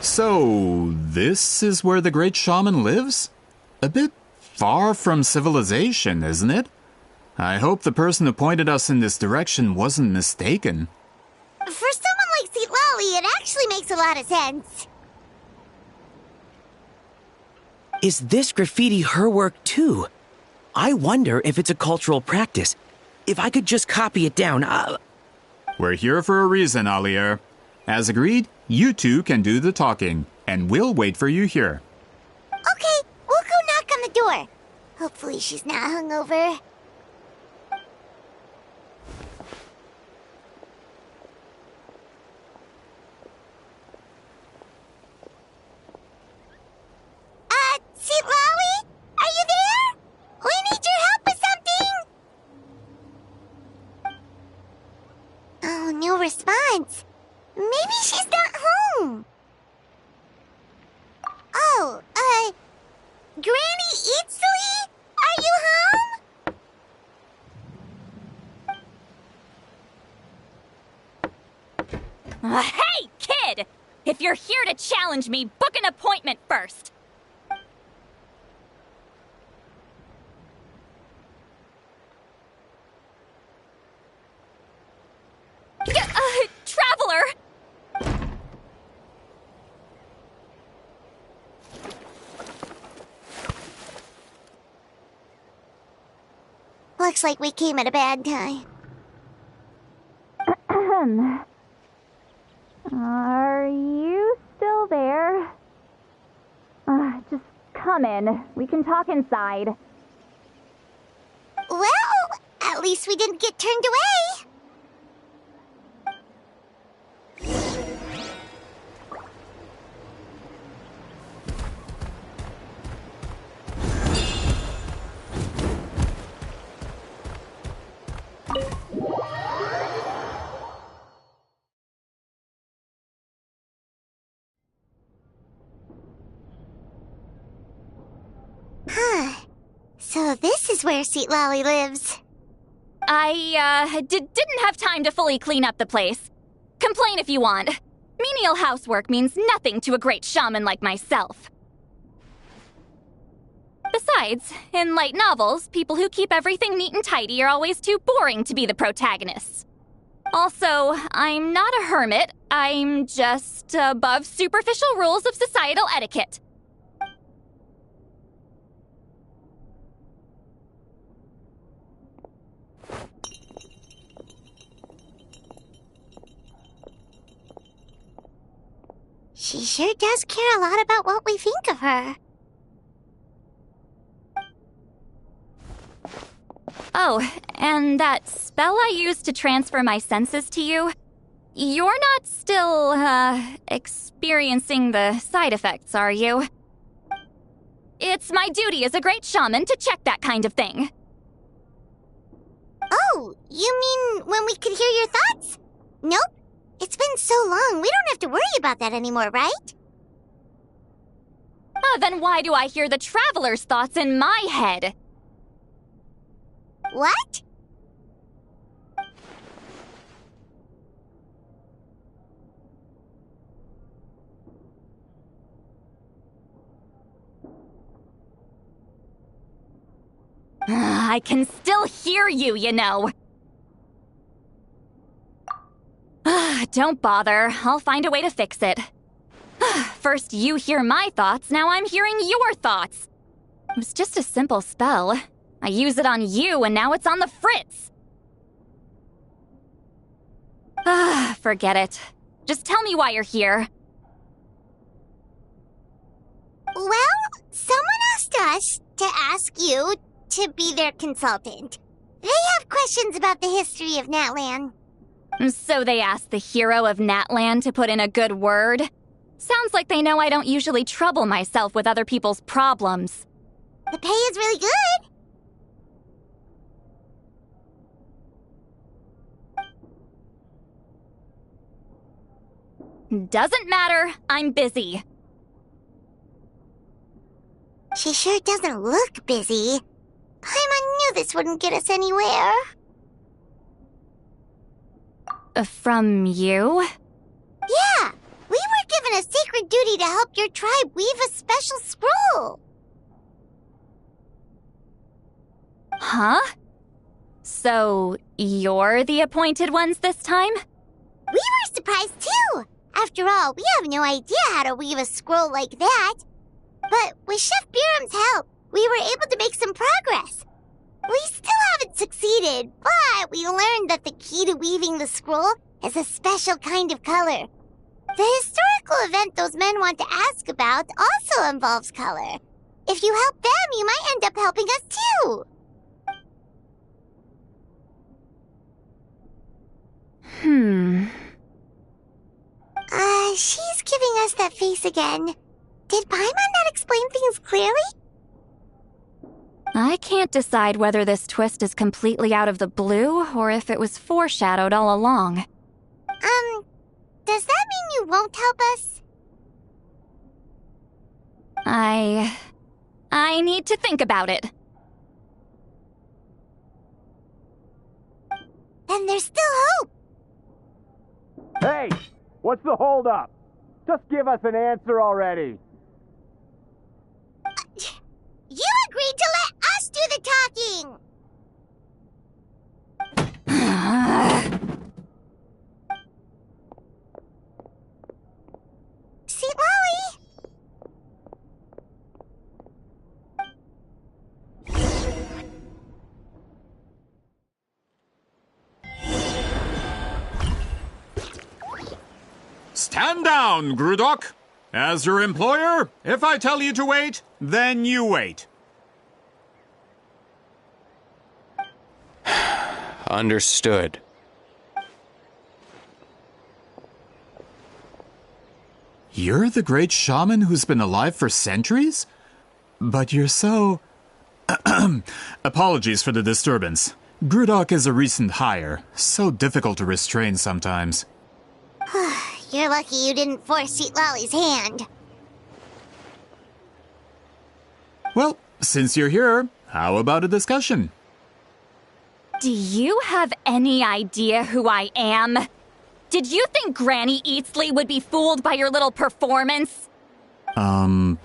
So, this is where the great shaman lives? A bit far from civilization, isn't it? I hope the person who pointed us in this direction wasn't mistaken. For someone like Citlali, it actually makes a lot of sense. Is this graffiti her work too? I wonder if it's a cultural practice. If I could just copy it down, We're here for a reason, Alier. As agreed, you two can do the talking, and we'll wait for you here. Okay, we'll go knock on the door. Hopefully she's not hungover. Citlali? Are you there? We need your help with something! Oh, no response. Maybe she's not home. Oh, Granny Eatsley? Are you home? Hey, kid! If you're here to challenge me, book an appointment first. Traveler! Looks like we came at a bad time. Are you still there? Just come in. We can talk inside. Well, at least we didn't get turned away. So this is where Seatlally lives. I, didn't have time to fully clean up the place. Complain if you want. Menial housework means nothing to a great shaman like myself. Besides, in light novels, people who keep everything neat and tidy are always too boring to be the protagonists. Also, I'm not a hermit. I'm just above superficial rules of societal etiquette. She sure does care a lot about what we think of her. Oh, and that spell I used to transfer my senses to you? You're not still, experiencing the side effects, are you? It's my duty as a great shaman to check that kind of thing. Oh, you mean when we could hear your thoughts? Nope. It's been so long, we don't have to worry about that anymore, right? Then why do I hear the traveler's thoughts in my head? What? I can still hear you, you know. Don't bother. I'll find a way to fix it. First you hear my thoughts, now I'm hearing your thoughts. It was just a simple spell. I use it on you, and now it's on the fritz. Forget it. Just tell me why you're here. Well, someone asked us to ask you to be their consultant. They have questions about the history of Natlan. So they asked the hero of Natlan to put in a good word? Sounds like they know I don't usually trouble myself with other people's problems. The pay is really good. Doesn't matter. I'm busy. She sure doesn't look busy. Paimon knew this wouldn't get us anywhere. From you? Yeah! We were given a sacred duty to help your tribe weave a special scroll. Huh? So, you're the appointed ones this time? We were surprised too! After all, we have no idea how to weave a scroll like that. But with Chef Biram's help, we were able to make some progress. We still haven't succeeded, but we learned that the key to weaving the scroll is a special kind of color. The historical event those men want to ask about also involves color. If you help them, you might end up helping us too. She's giving us that face again. Did Paimon not explain things clearly? I can't decide whether this twist is completely out of the blue or if it was foreshadowed all along. Does that mean you won't help us? I need to think about it. Then there's still hope. Hey, what's the holdup? Just give us an answer already. You agreed to let us do the talking. Sweet Lolly. Stand down, Grudok. As your employer, if I tell you to wait, then you wait. Understood. You're the great shaman who's been alive for centuries? But you're so... Apologies for the disturbance. Grudok is a recent hire, so difficult to restrain sometimes. You're lucky you didn't force Sweet Lolly's hand. Well, since you're here, how about a discussion? Do you have any idea who I am? Did you think Granny Eatsley would be fooled by your little performance? I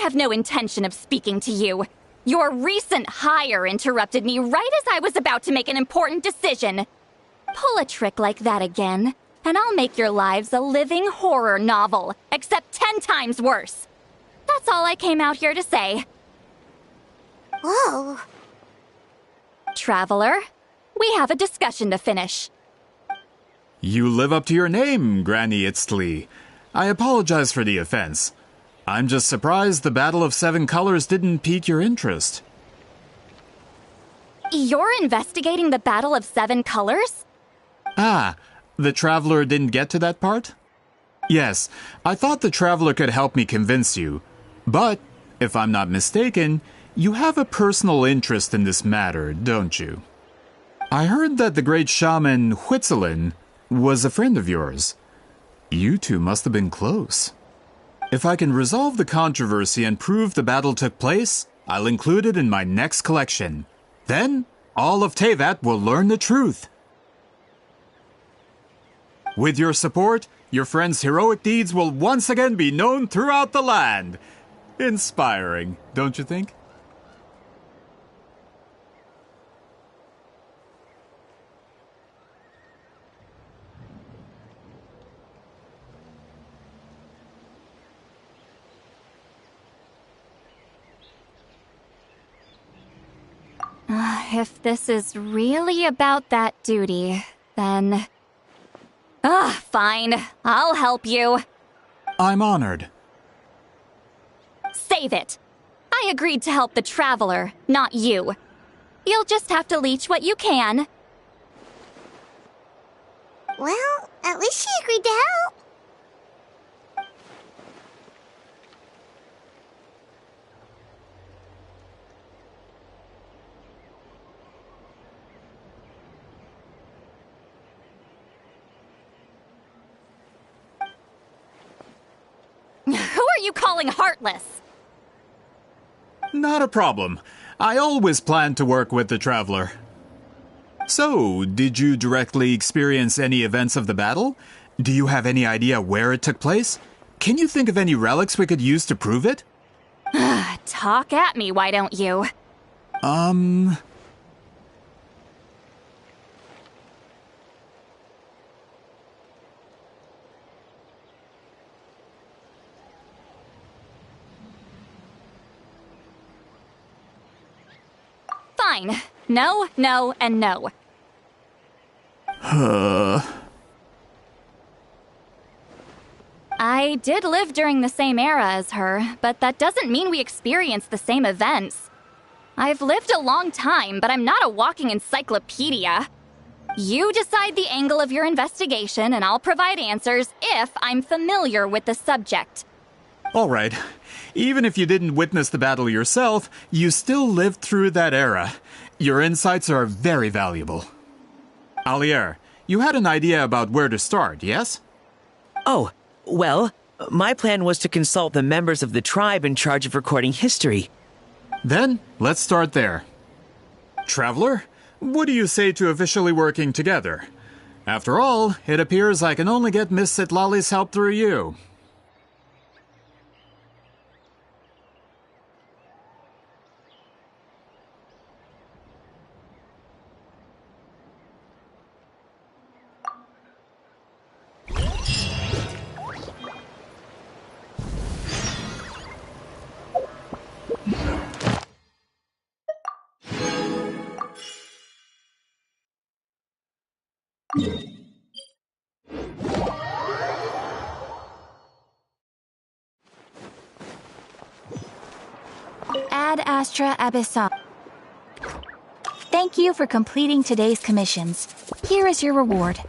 have no intention of speaking to you. Your recent hire interrupted me right as I was about to make an important decision. Pull a trick like that again, and I'll make your lives a living horror novel, except 10 times worse. That's all I came out here to say. Whoa. Traveler, we have a discussion to finish. You live up to your name, Granny Itztli. I apologize for the offense. I'm just surprised the Battle of Seven Colors didn't pique your interest. You're investigating the Battle of Seven Colors? Ah, the Traveler didn't get to that part? Yes, I thought the Traveler could help me convince you. But, if I'm not mistaken, you have a personal interest in this matter, don't you? I heard that the great shaman Huitzilin was a friend of yours. You two must have been close. If I can resolve the controversy and prove the battle took place, I'll include it in my next collection. Then, all of Teyvat will learn the truth. With your support, your friend's heroic deeds will once again be known throughout the land. Inspiring, don't you think? If this is really about that duty, then... fine. I'll help you. I'm honored. Save it. I agreed to help the Traveler, not you. You'll just have to leech what you can. Well, at least she agreed to help. Who are you calling heartless? Not a problem. I always planned to work with the Traveler. So, did you directly experience any events of the battle? Do you have any idea where it took place? Can you think of any relics we could use to prove it? Talk at me, why don't you? Fine. No, no, and no. I did live during the same era as her, but that doesn't mean we experienced the same events. I've lived a long time, but I'm not a walking encyclopedia. You decide the angle of your investigation, and I'll provide answers if I'm familiar with the subject. All right. Even if you didn't witness the battle yourself, you still lived through that era. Your insights are very valuable. Alier, you had an idea about where to start, yes? Oh, well, my plan was to consult the members of the tribe in charge of recording history. Then, let's start there. Traveler, what do you say to officially working together? After all, it appears I can only get Miss Citlali's help through you. Ad Astra Abyssal. Thank you for completing today's commissions. Here is your reward.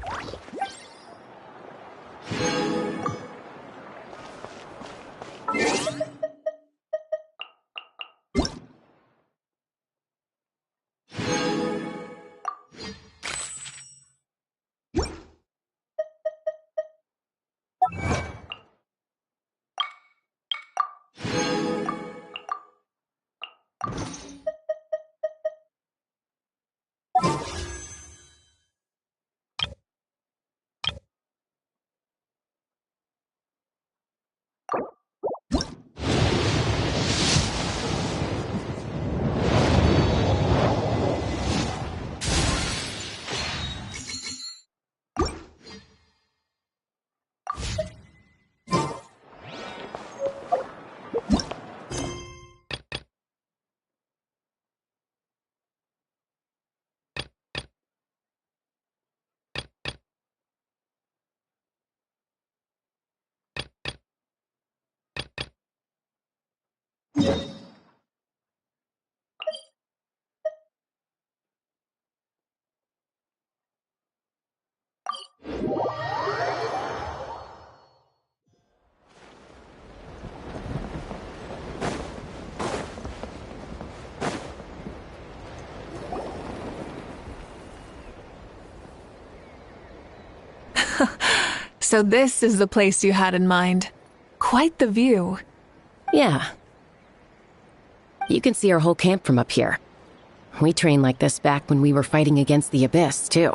So this is the place you had in mind. Quite the view. Yeah. You can see our whole camp from up here. We trained like this back when we were fighting against the Abyss, too.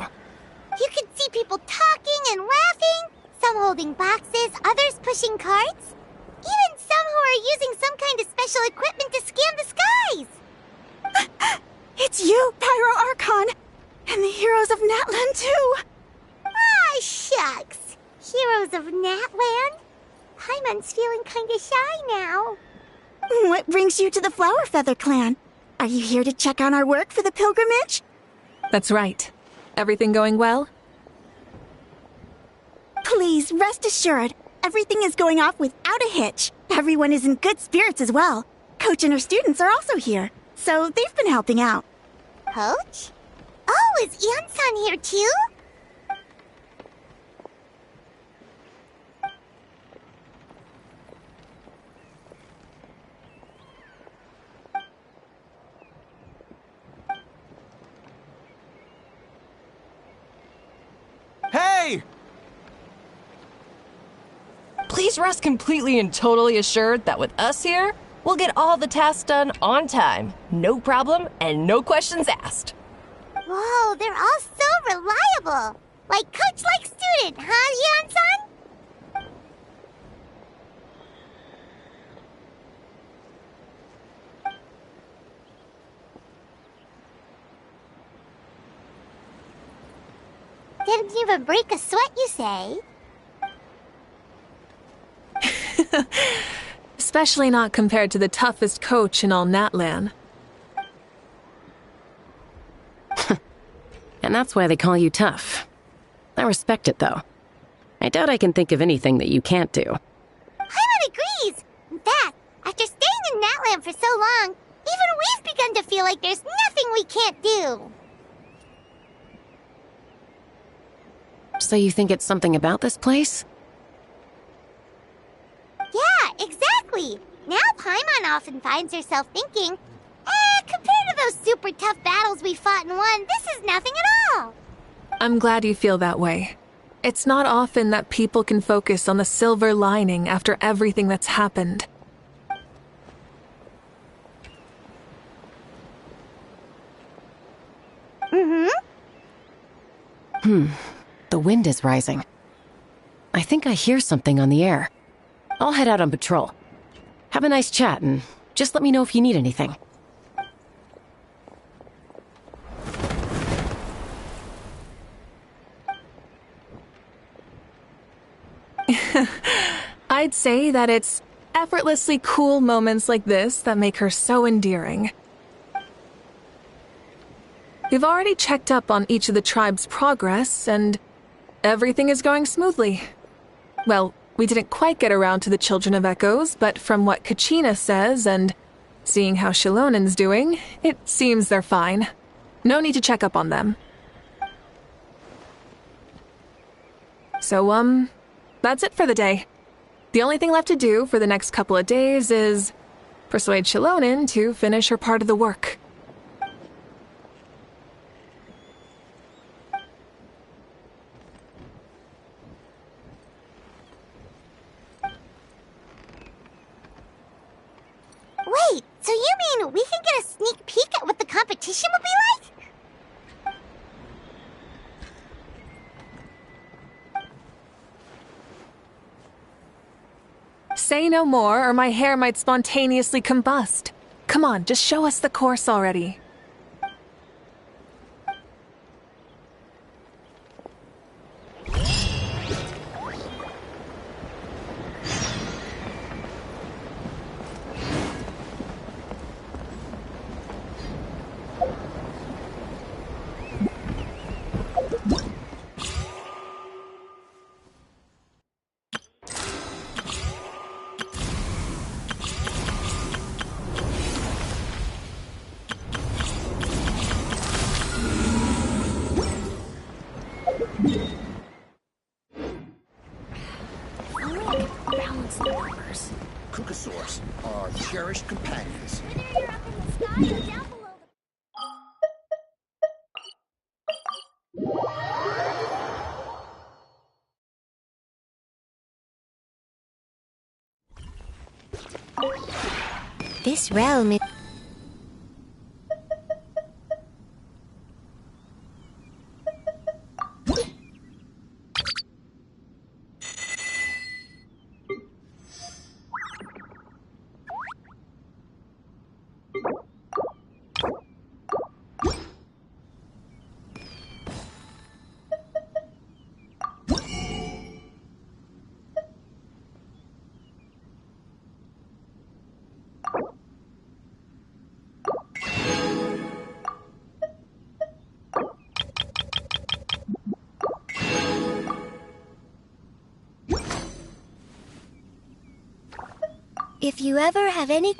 You can see people talking and laughing, some holding boxes, others pushing carts. Even some who are using some kind of special equipment to scan the skies. It's you, Pyro Archon! And the heroes of Natlan, too! Ah, shucks. Heroes of Natlan? Paimon's feeling kinda shy now. What brings you to the Flower Feather Clan? Are you here to check on our work for the pilgrimage? That's right. Everything going well? Please, rest assured, everything is going off without a hitch. Everyone is in good spirits as well. Coach and her students are also here, so they've been helping out. Coach? Oh, is Ian-san here too? Hey! Please rest completely and totally assured that with us here, we'll get all the tasks done on time. No problem and no questions asked. Whoa, they're all so reliable. Like coach, like student, huh, Ian-san? Didn't even break a sweat, you say? Especially not compared to the toughest coach in all Natlan. And that's why they call you tough. I respect it, though. I doubt I can think of anything that you can't do. Paimon agrees! In fact, after staying in Natlan for so long, even we've begun to feel like there's nothing we can't do. So you think it's something about this place? Yeah, exactly! Now Paimon often finds herself thinking, compared to those super tough battles we fought and won, this is nothing at all! I'm glad you feel that way. It's not often that people can focus on the silver lining after everything that's happened. The wind is rising. I think I hear something on the air. I'll head out on patrol. Have a nice chat and just let me know if you need anything. I'd say that it's effortlessly cool moments like this that make her so endearing. We've already checked up on each of the tribe's progress, and everything is going smoothly. Well, we didn't quite get around to the Children of Echoes, but from what Kachina says and seeing how Shilonen's doing, it seems they're fine. No need to check up on them. So, that's it for the day. The only thing left to do for the next couple of days is persuade Shilonen to finish her part of the work. Wait, so you mean we can get a sneak peek at what the competition will be like? Say no more, or my hair might spontaneously combust. Come on, just show us the course already. Kukasaurs are cherished companions. This realm is... If you ever have any...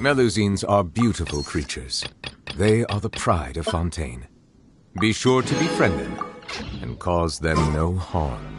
Melusines are beautiful creatures. They are the pride of Fontaine. Be sure to befriend them and cause them no harm.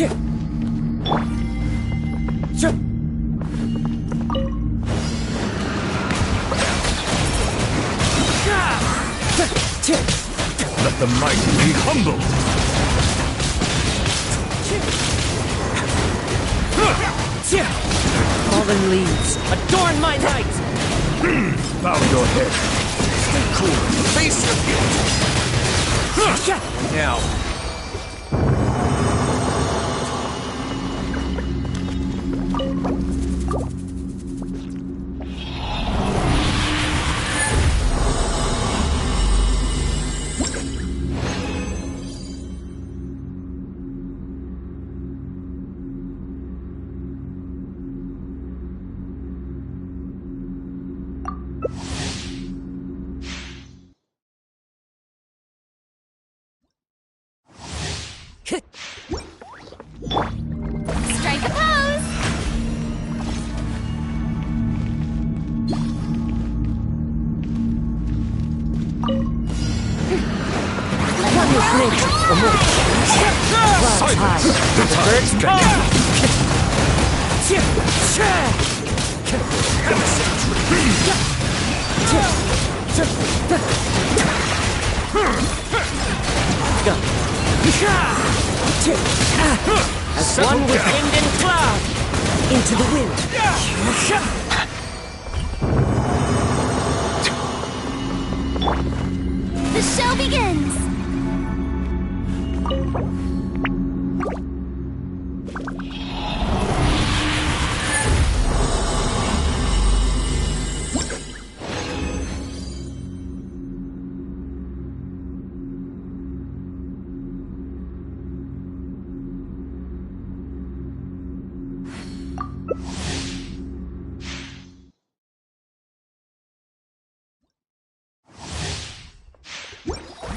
Let the mighty be humbled. Fallen leaves, adorn my night! Bow your head. Stay cool. Face your guilt. Now. Strike a pose! One with nature, the moon. Clouds high, the birds come! As one with wind and cloud, into the wind. The show begins!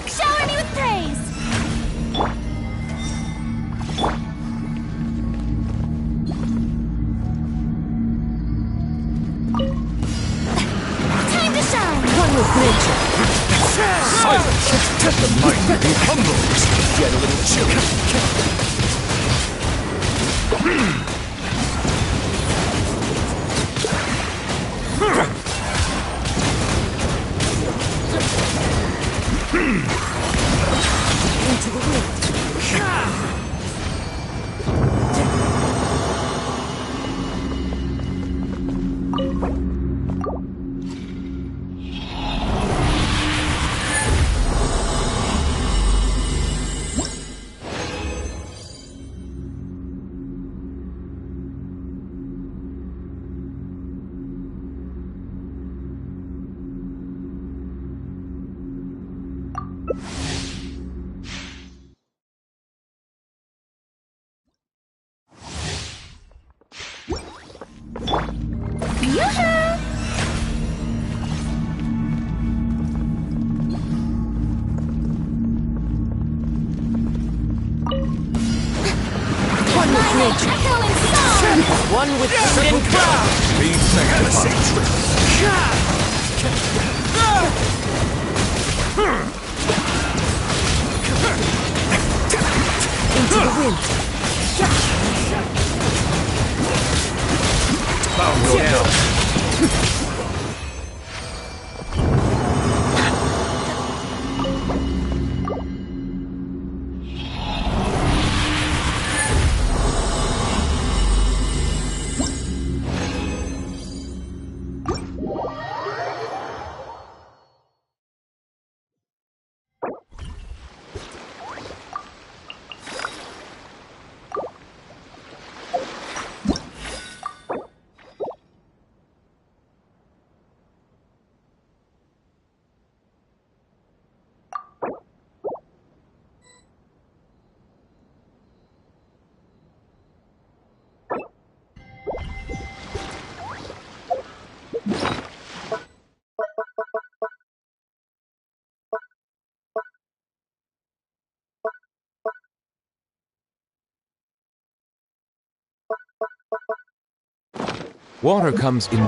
Shower me with praise! Time to shine! One with nature. Silence! Let the mighty be humbled. Get a little chilly. Into the wind. Yoo-hoo! One with nature. Echoing song! One with wind and cloud. Be magnified. Into the wind. Bow your head. Water comes in...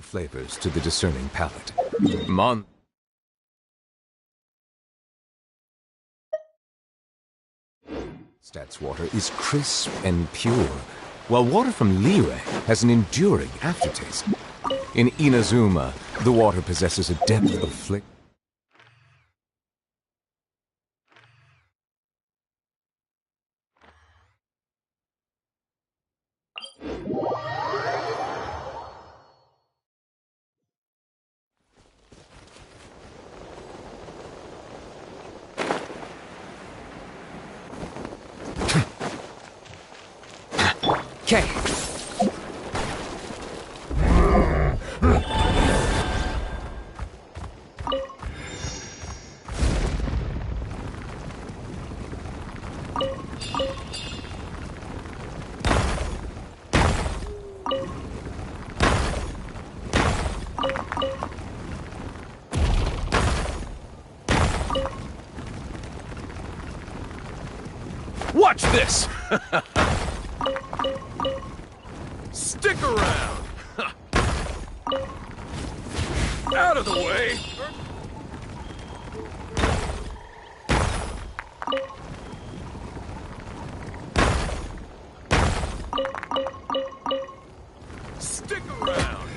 flavors to the discerning palate. Mondstadt's water is crisp and pure, while water from Liyue has an enduring aftertaste. In Inazuma, the water possesses a depth of flavor. Okay. Watch this! Stick around! Out of the way! Stick around!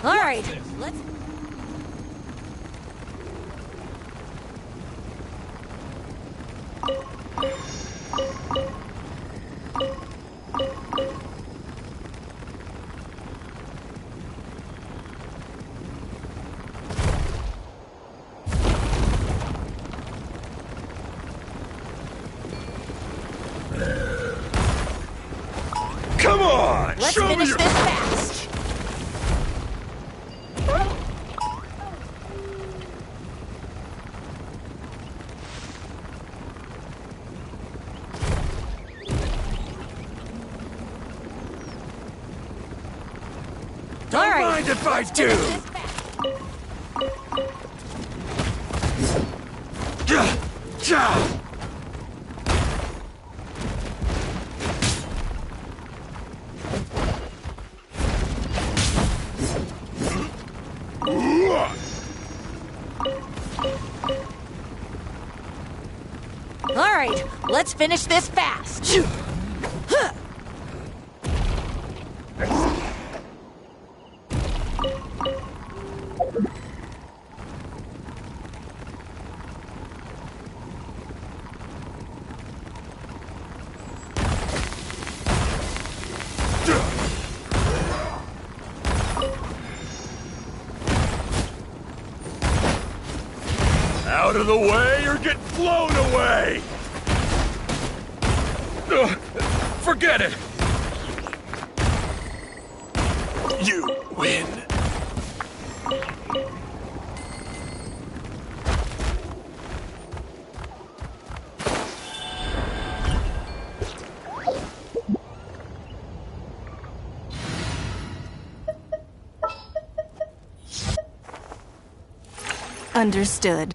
All right, let's... Come on! Let's Show me finish your... this fast! Don't mind if I do! All right, let's finish this fast. Out of the way or get blown away! Forget it! You win. Understood.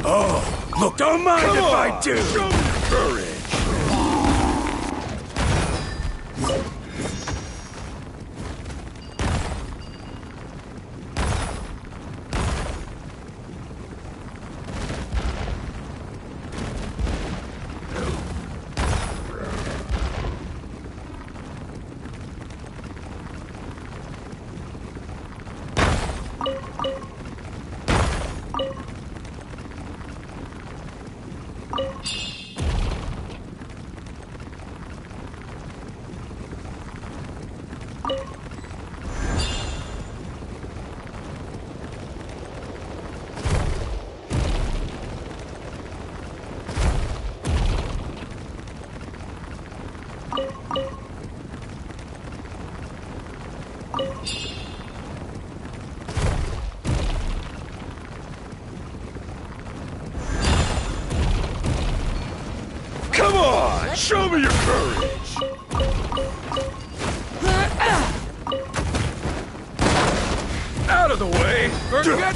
Oh, look, don't mind if I do! Show me your courage! Come on! Show me your courage! Out of the way! Forget...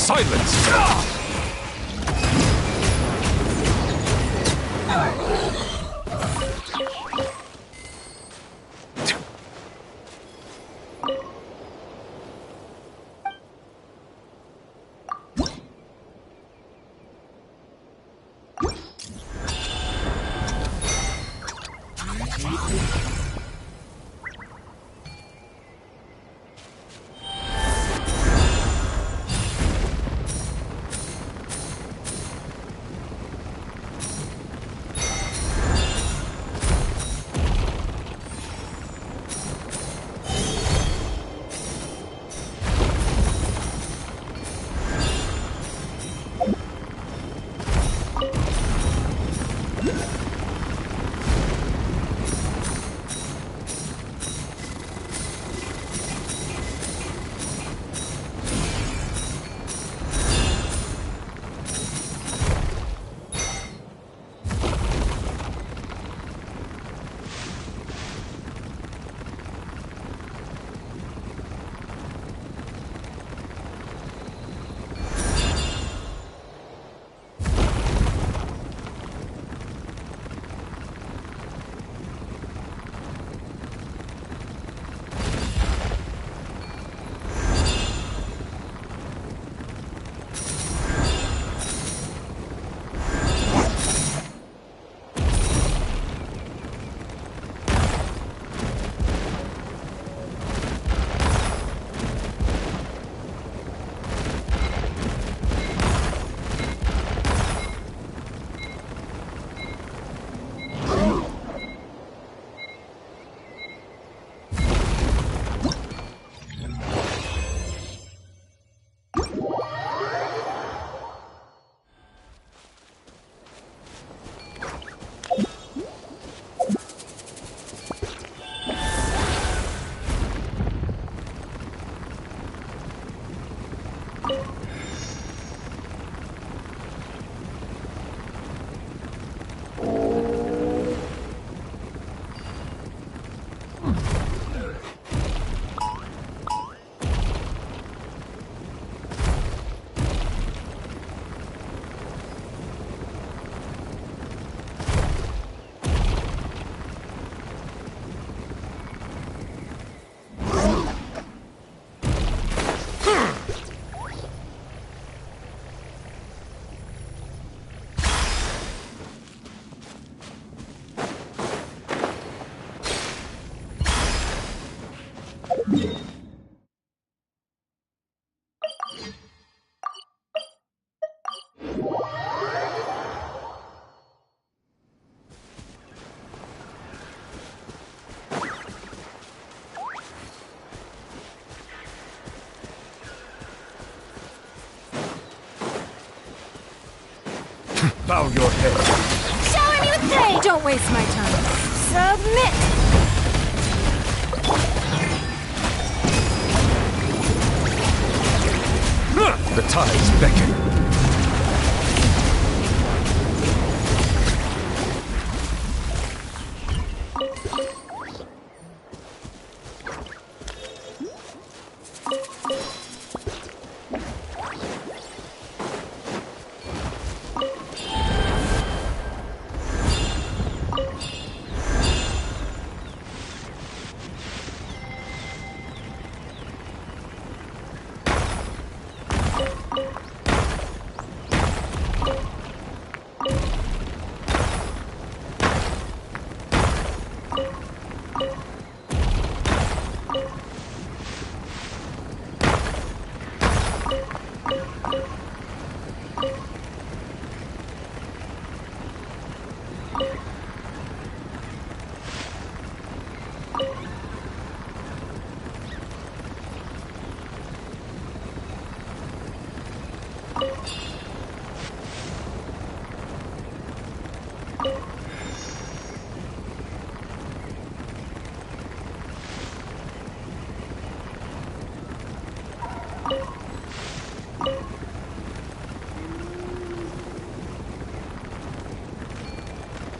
Silence! Bow your head. Shower me with praise! Don't waste my time. Submit! The tides beckon.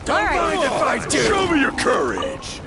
Don't mind if I do! Show me your courage!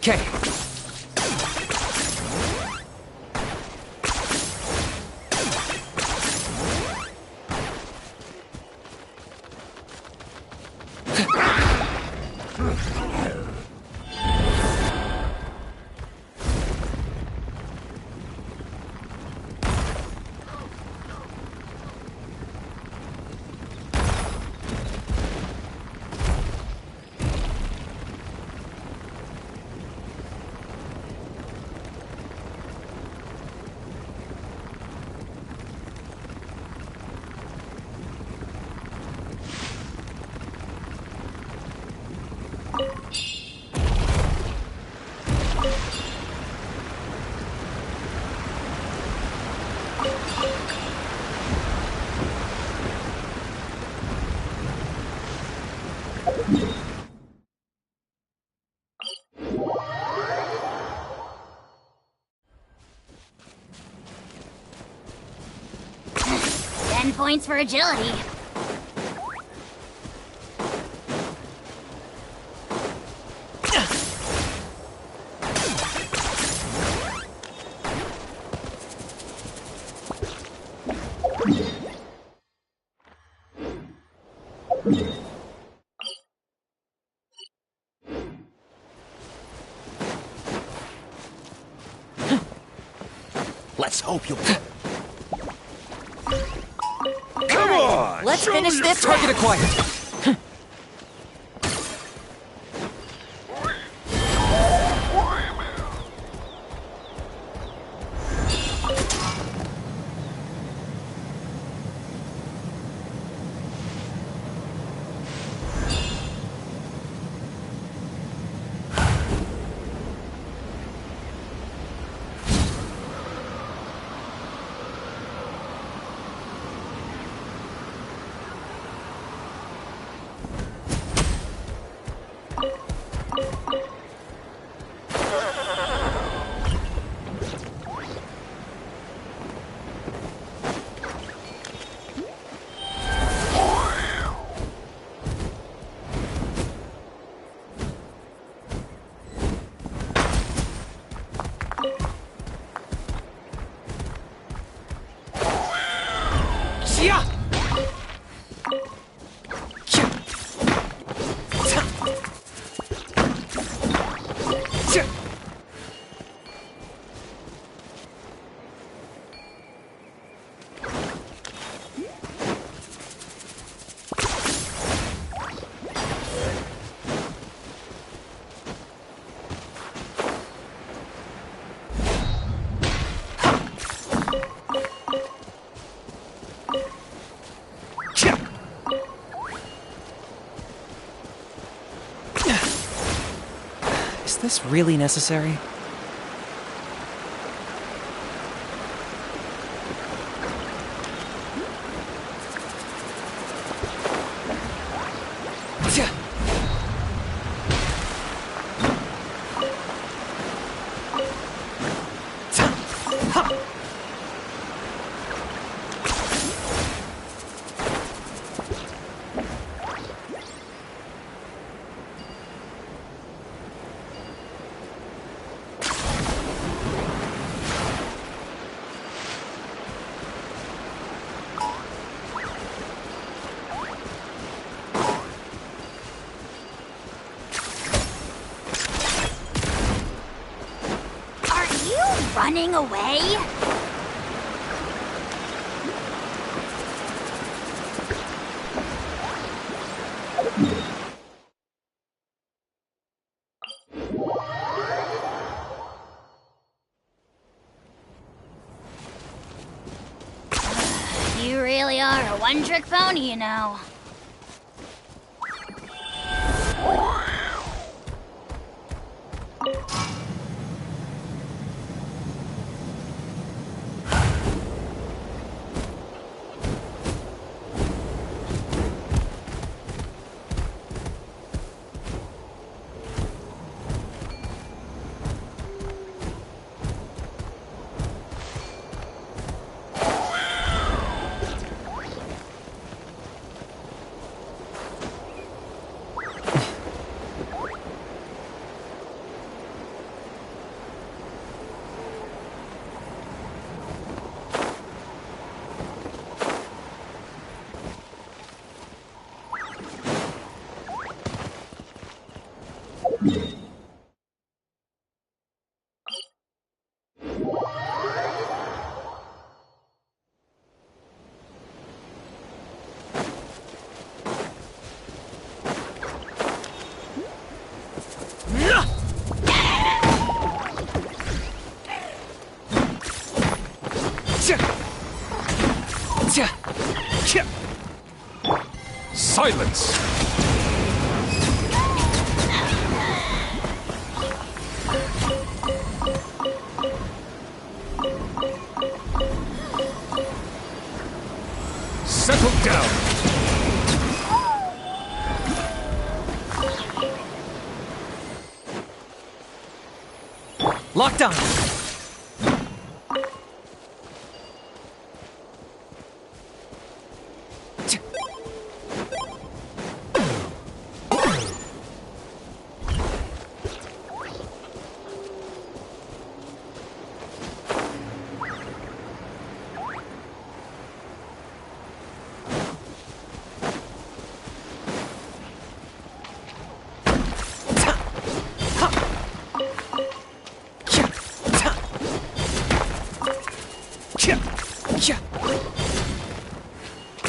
Okay. Points for agility. Let's hope you'll... Come on! Let's finish this. Target acquired. Is this really necessary? Running away? You really are a one-trick pony, you know. Silence! Settle down! Locked on!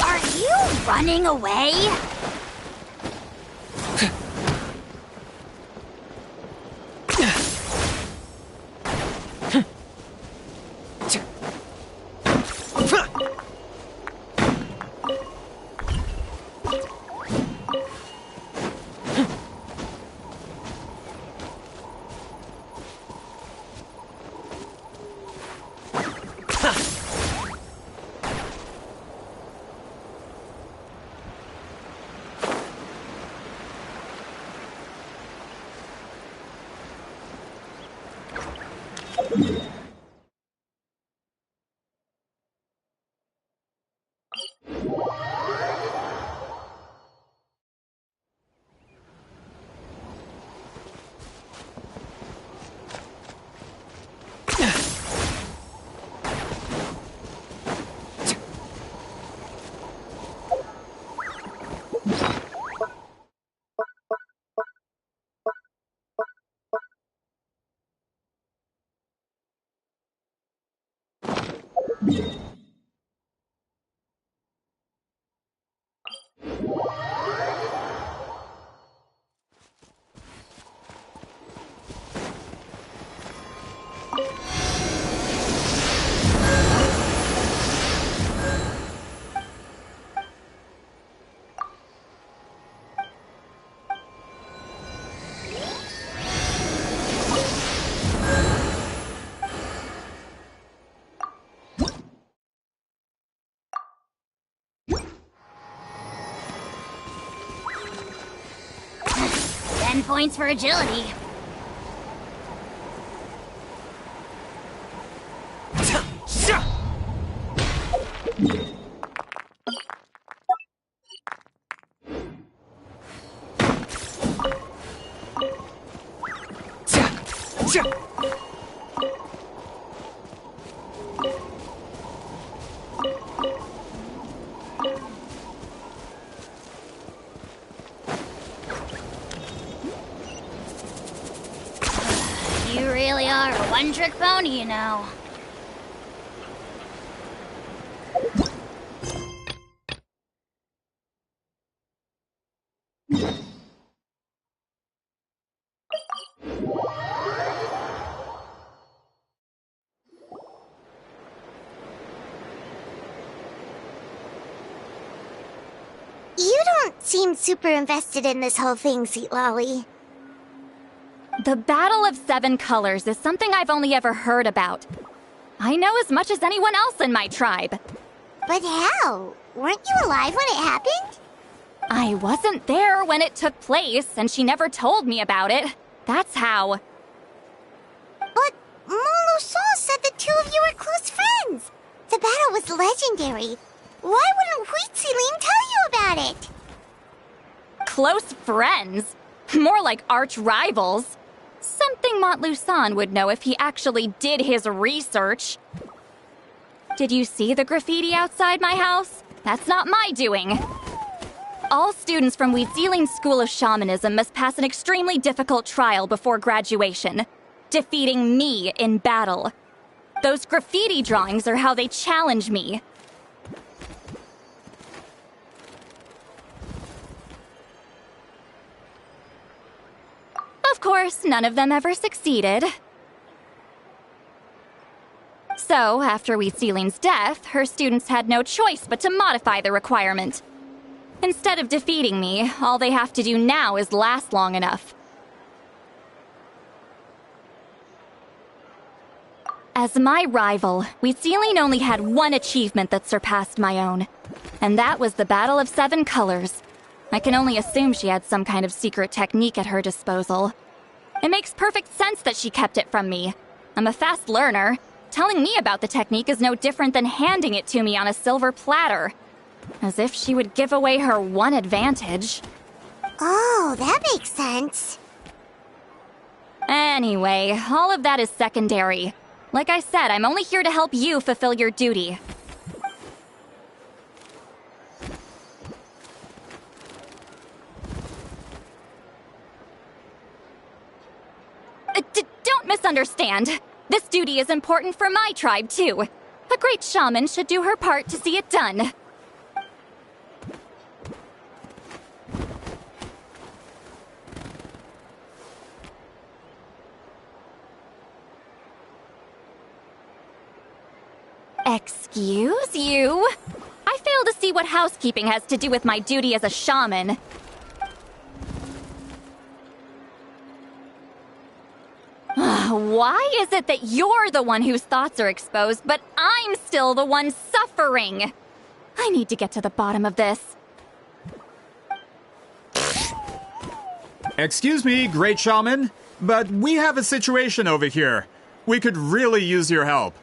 Are you running away? 10 points for agility. You really are a one-trick pony, you know. You don't seem super invested in this whole thing, Sweet Lolly. The Battle of Seven Colors is something I've only ever heard about. I know as much as anyone else in my tribe. But how? Weren't you alive when it happened? I wasn't there when it took place, and she never told me about it. That's how. But Montluçon said the two of you were close friends. The battle was legendary. Why wouldn't Huitziling tell you about it? Close friends? More like arch rivals. Something Montluçon would know if he actually did his research. Did you see the graffiti outside my house? That's not my doing. All students from Huitziling's School of Shamanism must pass an extremely difficult trial before graduation, defeating me in battle. Those graffiti drawings are how they challenge me. Of course, none of them ever succeeded. So, after Huitziling's death, her students had no choice but to modify the requirement. Instead of defeating me, all they have to do now is last long enough. As my rival, Huitziling only had one achievement that surpassed my own, and that was the Battle of Seven Colors. I can only assume she had some kind of secret technique at her disposal. It makes perfect sense that she kept it from me. I'm a fast learner. Telling me about the technique is no different than handing it to me on a silver platter. As if she would give away her one advantage. Oh, that makes sense. Anyway, all of that is secondary. Like I said, I'm only here to help you fulfill your duty. Don't misunderstand. This duty is important for my tribe, too. A great shaman should do her part to see it done. Excuse you? I fail to see what housekeeping has to do with my duty as a shaman. Why is it that you're the one whose thoughts are exposed, but I'm still the one suffering? I need to get to the bottom of this. Excuse me, Great Shaman, but we have a situation over here. We could really use your help.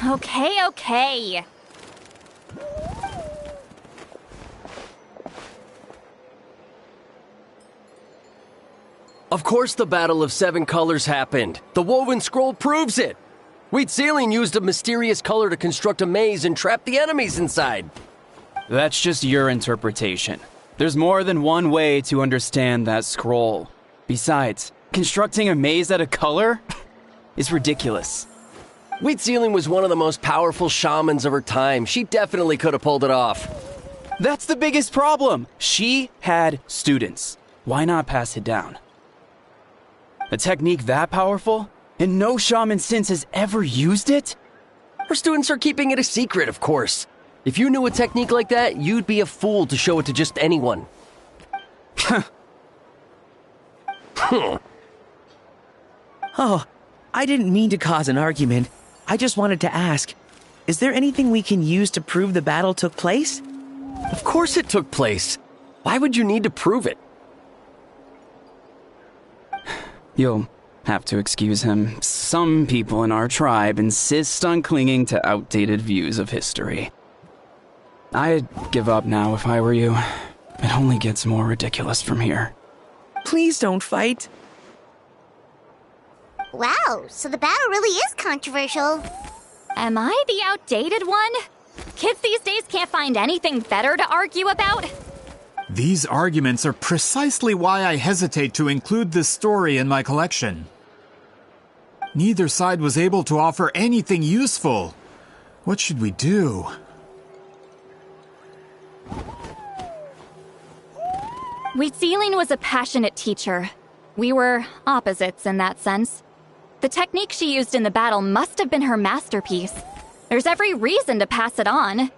Okay. Of course the Battle of Seven Colors happened. The woven scroll proves it. Huitziling used a mysterious color to construct a maze and trap the enemies inside. That's just your interpretation. There's more than one way to understand that scroll. Besides, constructing a maze out of color is ridiculous. Huitziling was one of the most powerful shamans of her time. She definitely could have pulled it off. That's the biggest problem. She had students. Why not pass it down? A technique that powerful? And no shaman since has ever used it? Her students are keeping it a secret, of course. If you knew a technique like that, you'd be a fool to show it to just anyone. Oh, I didn't mean to cause an argument. I just wanted to ask, is there anything we can use to prove the battle took place? Of course it took place. Why would you need to prove it? You'll have to excuse him. Some people in our tribe insist on clinging to outdated views of history. I'd give up now if I were you. It only gets more ridiculous from here. Please don't fight. Wow, so the battle really is controversial. Am I the outdated one? Kids these days can't find anything better to argue about? These arguments are precisely why I hesitate to include this story in my collection. Neither side was able to offer anything useful. What should we do? Wheatsealing was a passionate teacher. We were opposites in that sense. The technique she used in the battle must have been her masterpiece. There's every reason to pass it on.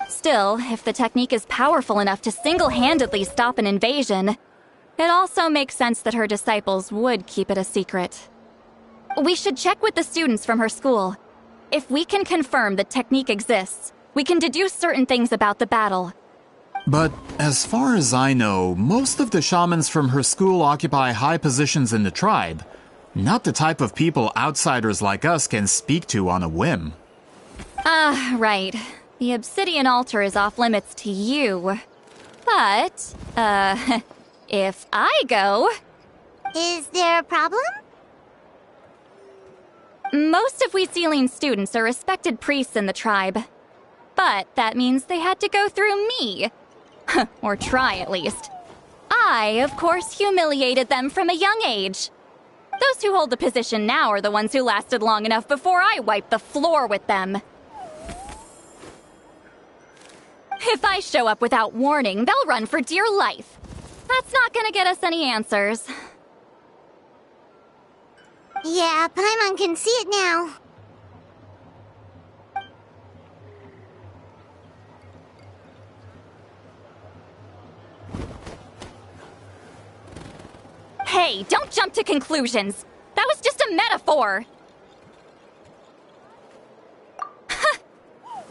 Still, if the technique is powerful enough to single-handedly stop an invasion, it also makes sense that her disciples would keep it a secret. We should check with the students from her school. If we can confirm the technique exists, we can deduce certain things about the battle. But as far as I know, most of the shamans from her school occupy high positions in the tribe. Not the type of people outsiders like us can speak to on a whim. Right. The obsidian altar is off limits to you. But, if I go... Is there a problem? Most of Wheatsealing's students are respected priests in the tribe. But that means they had to go through me. Or try, at least. I, of course, humiliated them from a young age. Those who hold the position now are the ones who lasted long enough before I wiped the floor with them. If I show up without warning, they'll run for dear life. That's not gonna get us any answers. Yeah, Paimon can see it now. Hey, don't jump to conclusions. That was just a metaphor.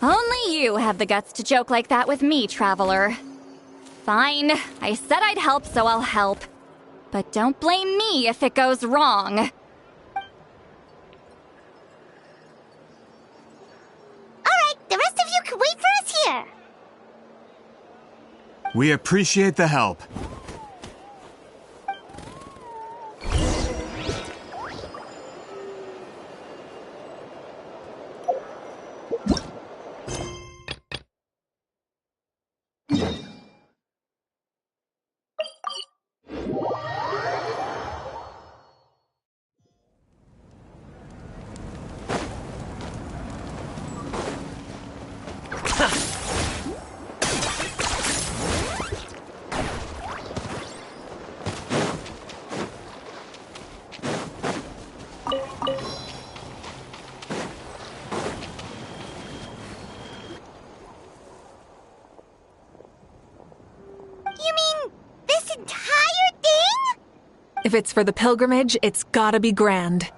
Only you have the guts to joke like that with me, Traveler. Fine, I said I'd help, so I'll help. But don't blame me if it goes wrong. Alright, the rest of you can wait for us here. We appreciate the help. If it's for the pilgrimage, it's gotta be grand.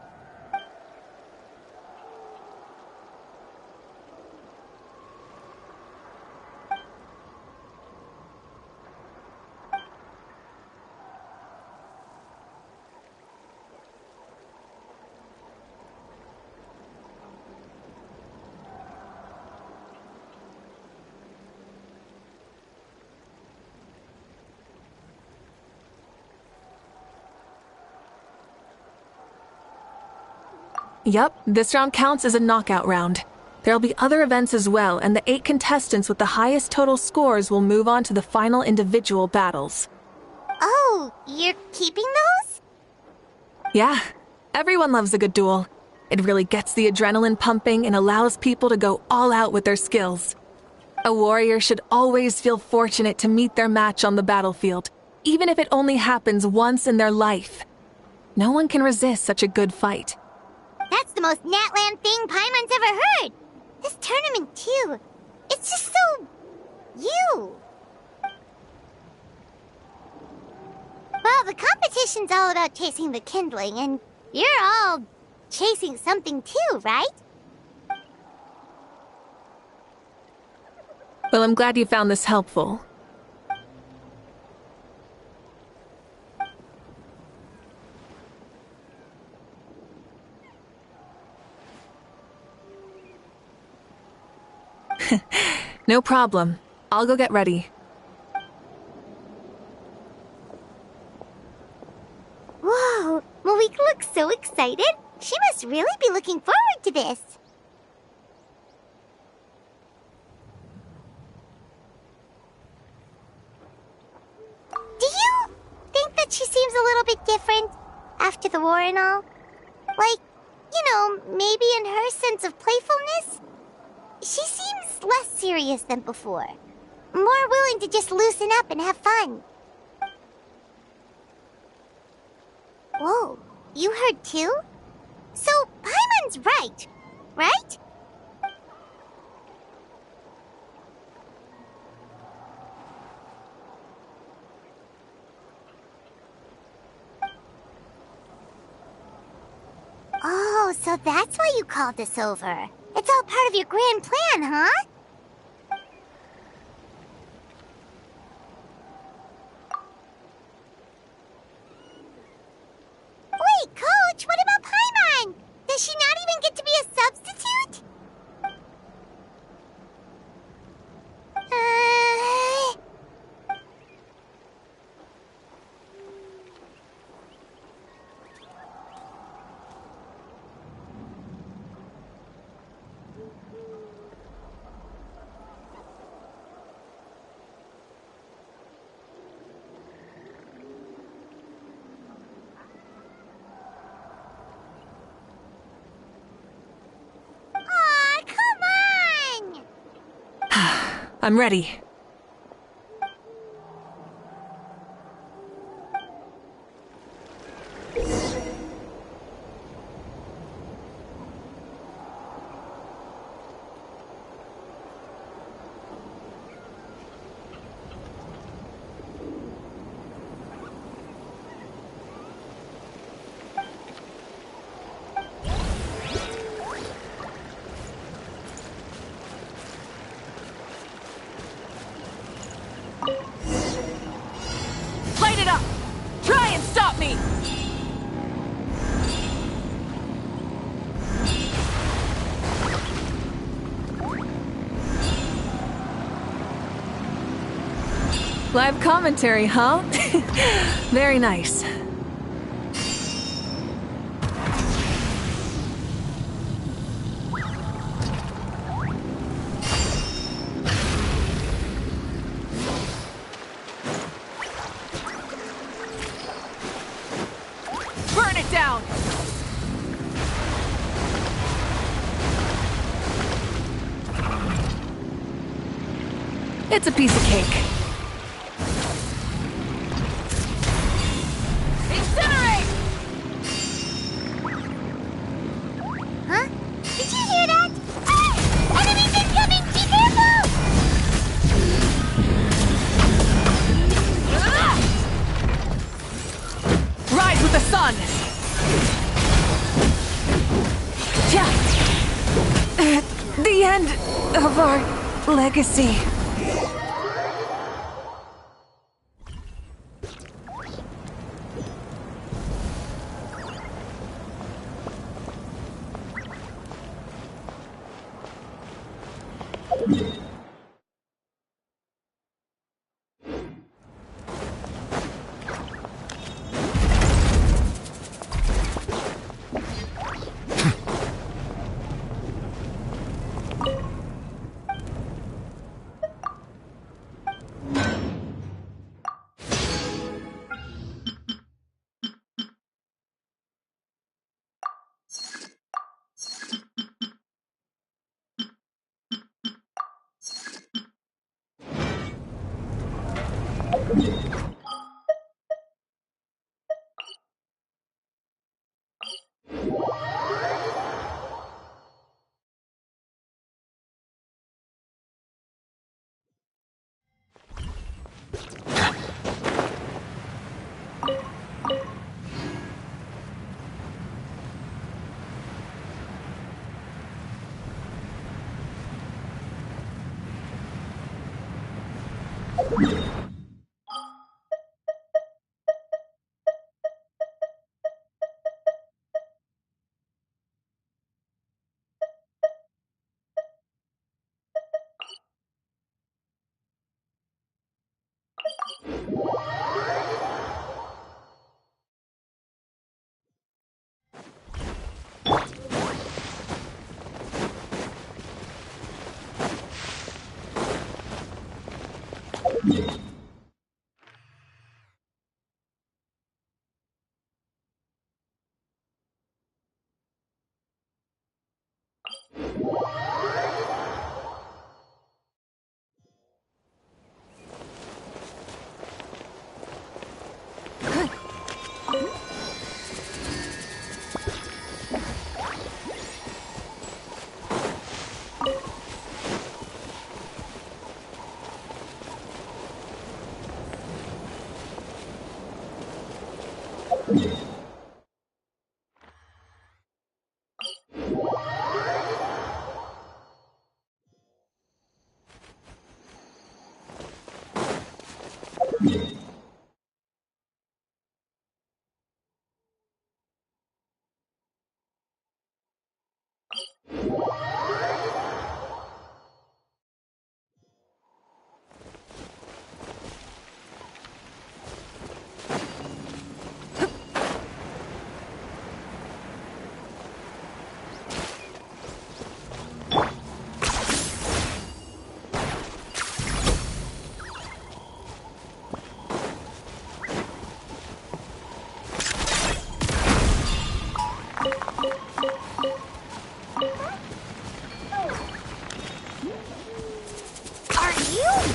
Yup, this round counts as a knockout round. There'll be other events as well, and the 8 contestants with the highest total scores will move on to the final individual battles. Oh, you're keeping those? Yeah, everyone loves a good duel. It really gets the adrenaline pumping and allows people to go all out with their skills. A warrior should always feel fortunate to meet their match on the battlefield, even if it only happens once in their life. No one can resist such a good fight. That's the most Natlan thing Paimon's ever heard! This tournament, too. It's just so... you. Well, the competition's all about chasing the kindling, and you're all chasing something too, right? Well, I'm glad you found this helpful. No problem. I'll go get ready. Whoa, Malika looks so excited. She must really be looking forward to this. Do you think that she seems a little bit different after the war and all? Like, maybe in her sense of playfulness? She seems less serious than before. More willing to just loosen up and have fun. Whoa, you heard too? So, Paimon's right? Oh, so that's why you called us over. It's all part of your grand plan, huh? Wait, Coach, what about Paimon? Does she not even get to be a substitute? I'm ready. Light it up! Try and stop me! Live commentary, huh? Very nice. Burn it down! It's a piece of cake. Incinerate! Huh? Did you hear that? Ah! Enemies incoming! Be careful! Rise with the sun! The end of our legacy.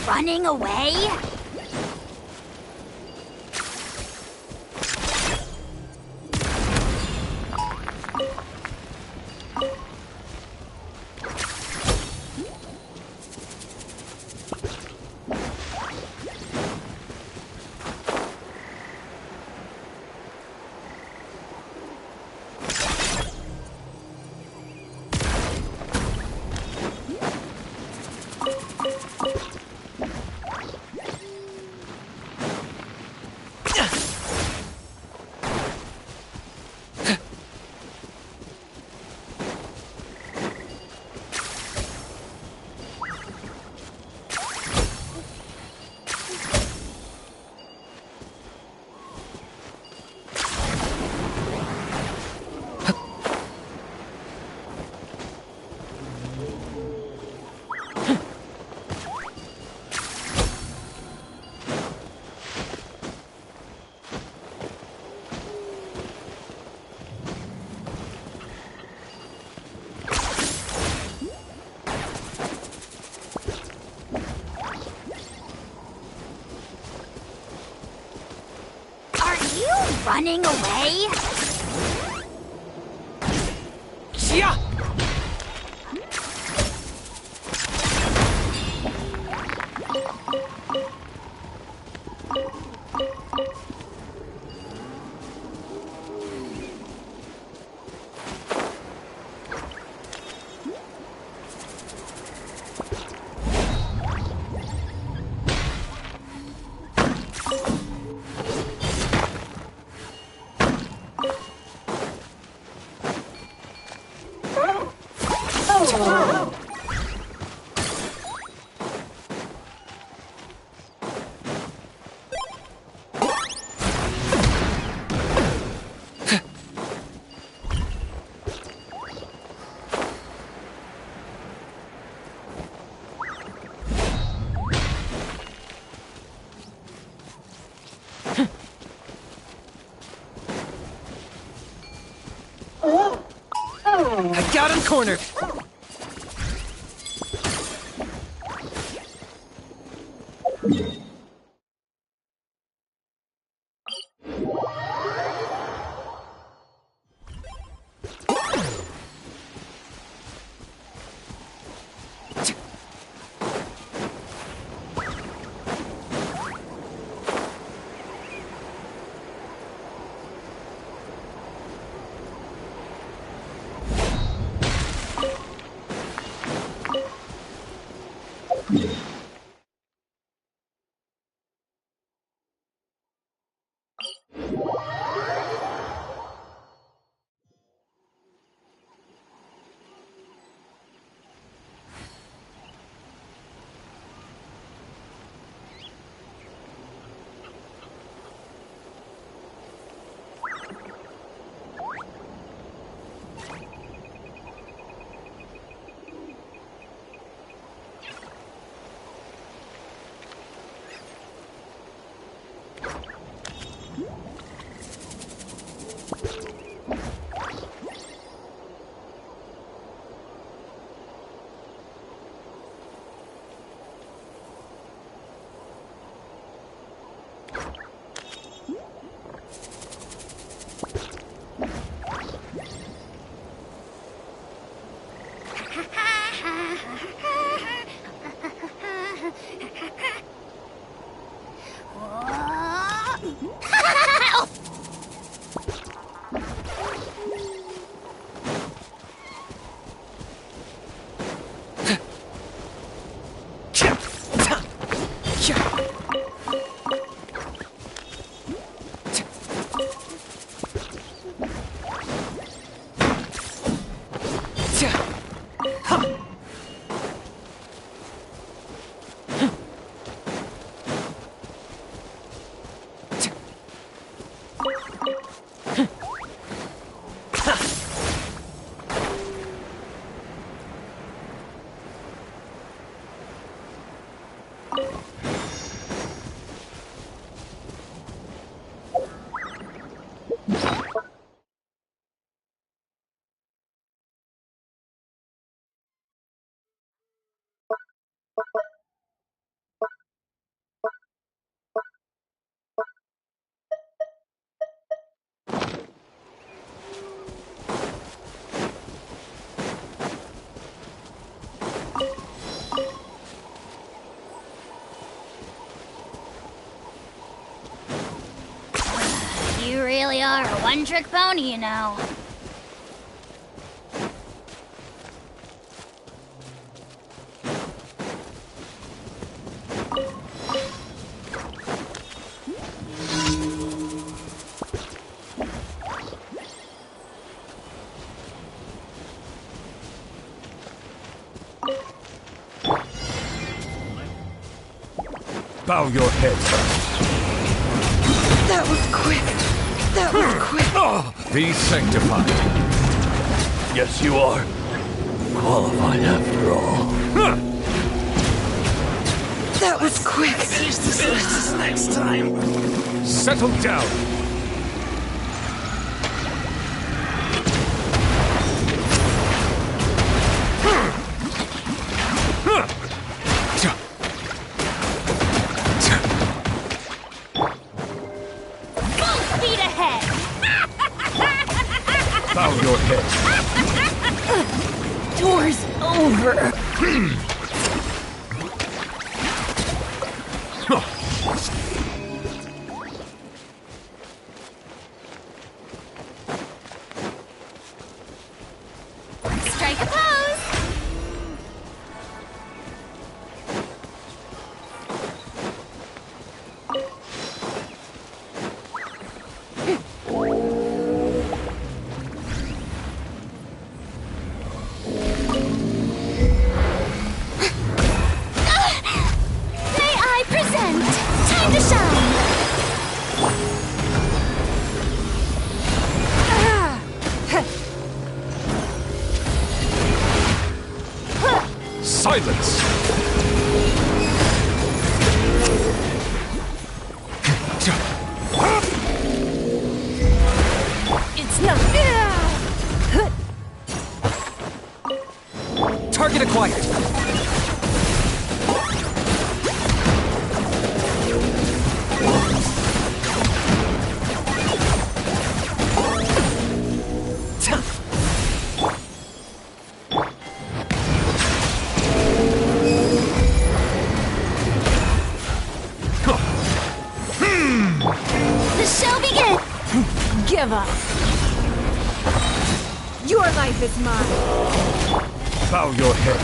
Running away? Running away? Yeah! I got him cornered! are a one-trick pony, you know. Bow your head. That was quick. That was quick. Be sanctified. Yes, you are. Qualified after all. That was quick. Finish this next time. Settle down. Bow your head. Door's over. Strike a pose! May I present? Time to shine! Silence. It's not. Target acquired. The show begins! Give up. Your life is mine. Bow your head.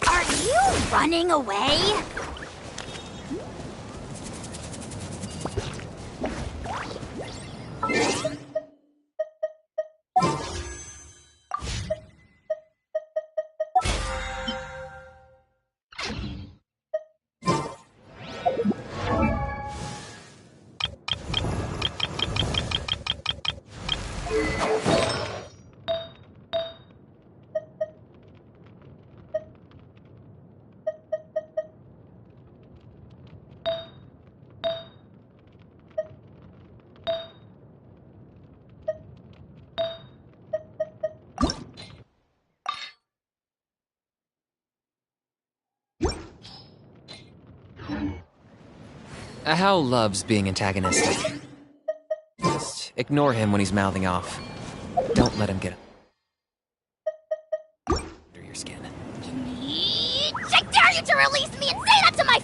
Are you running away? Hal loves being antagonistic. Just ignore him when he's mouthing off. Don't let him get under your skin. I dare you to release me and say that to my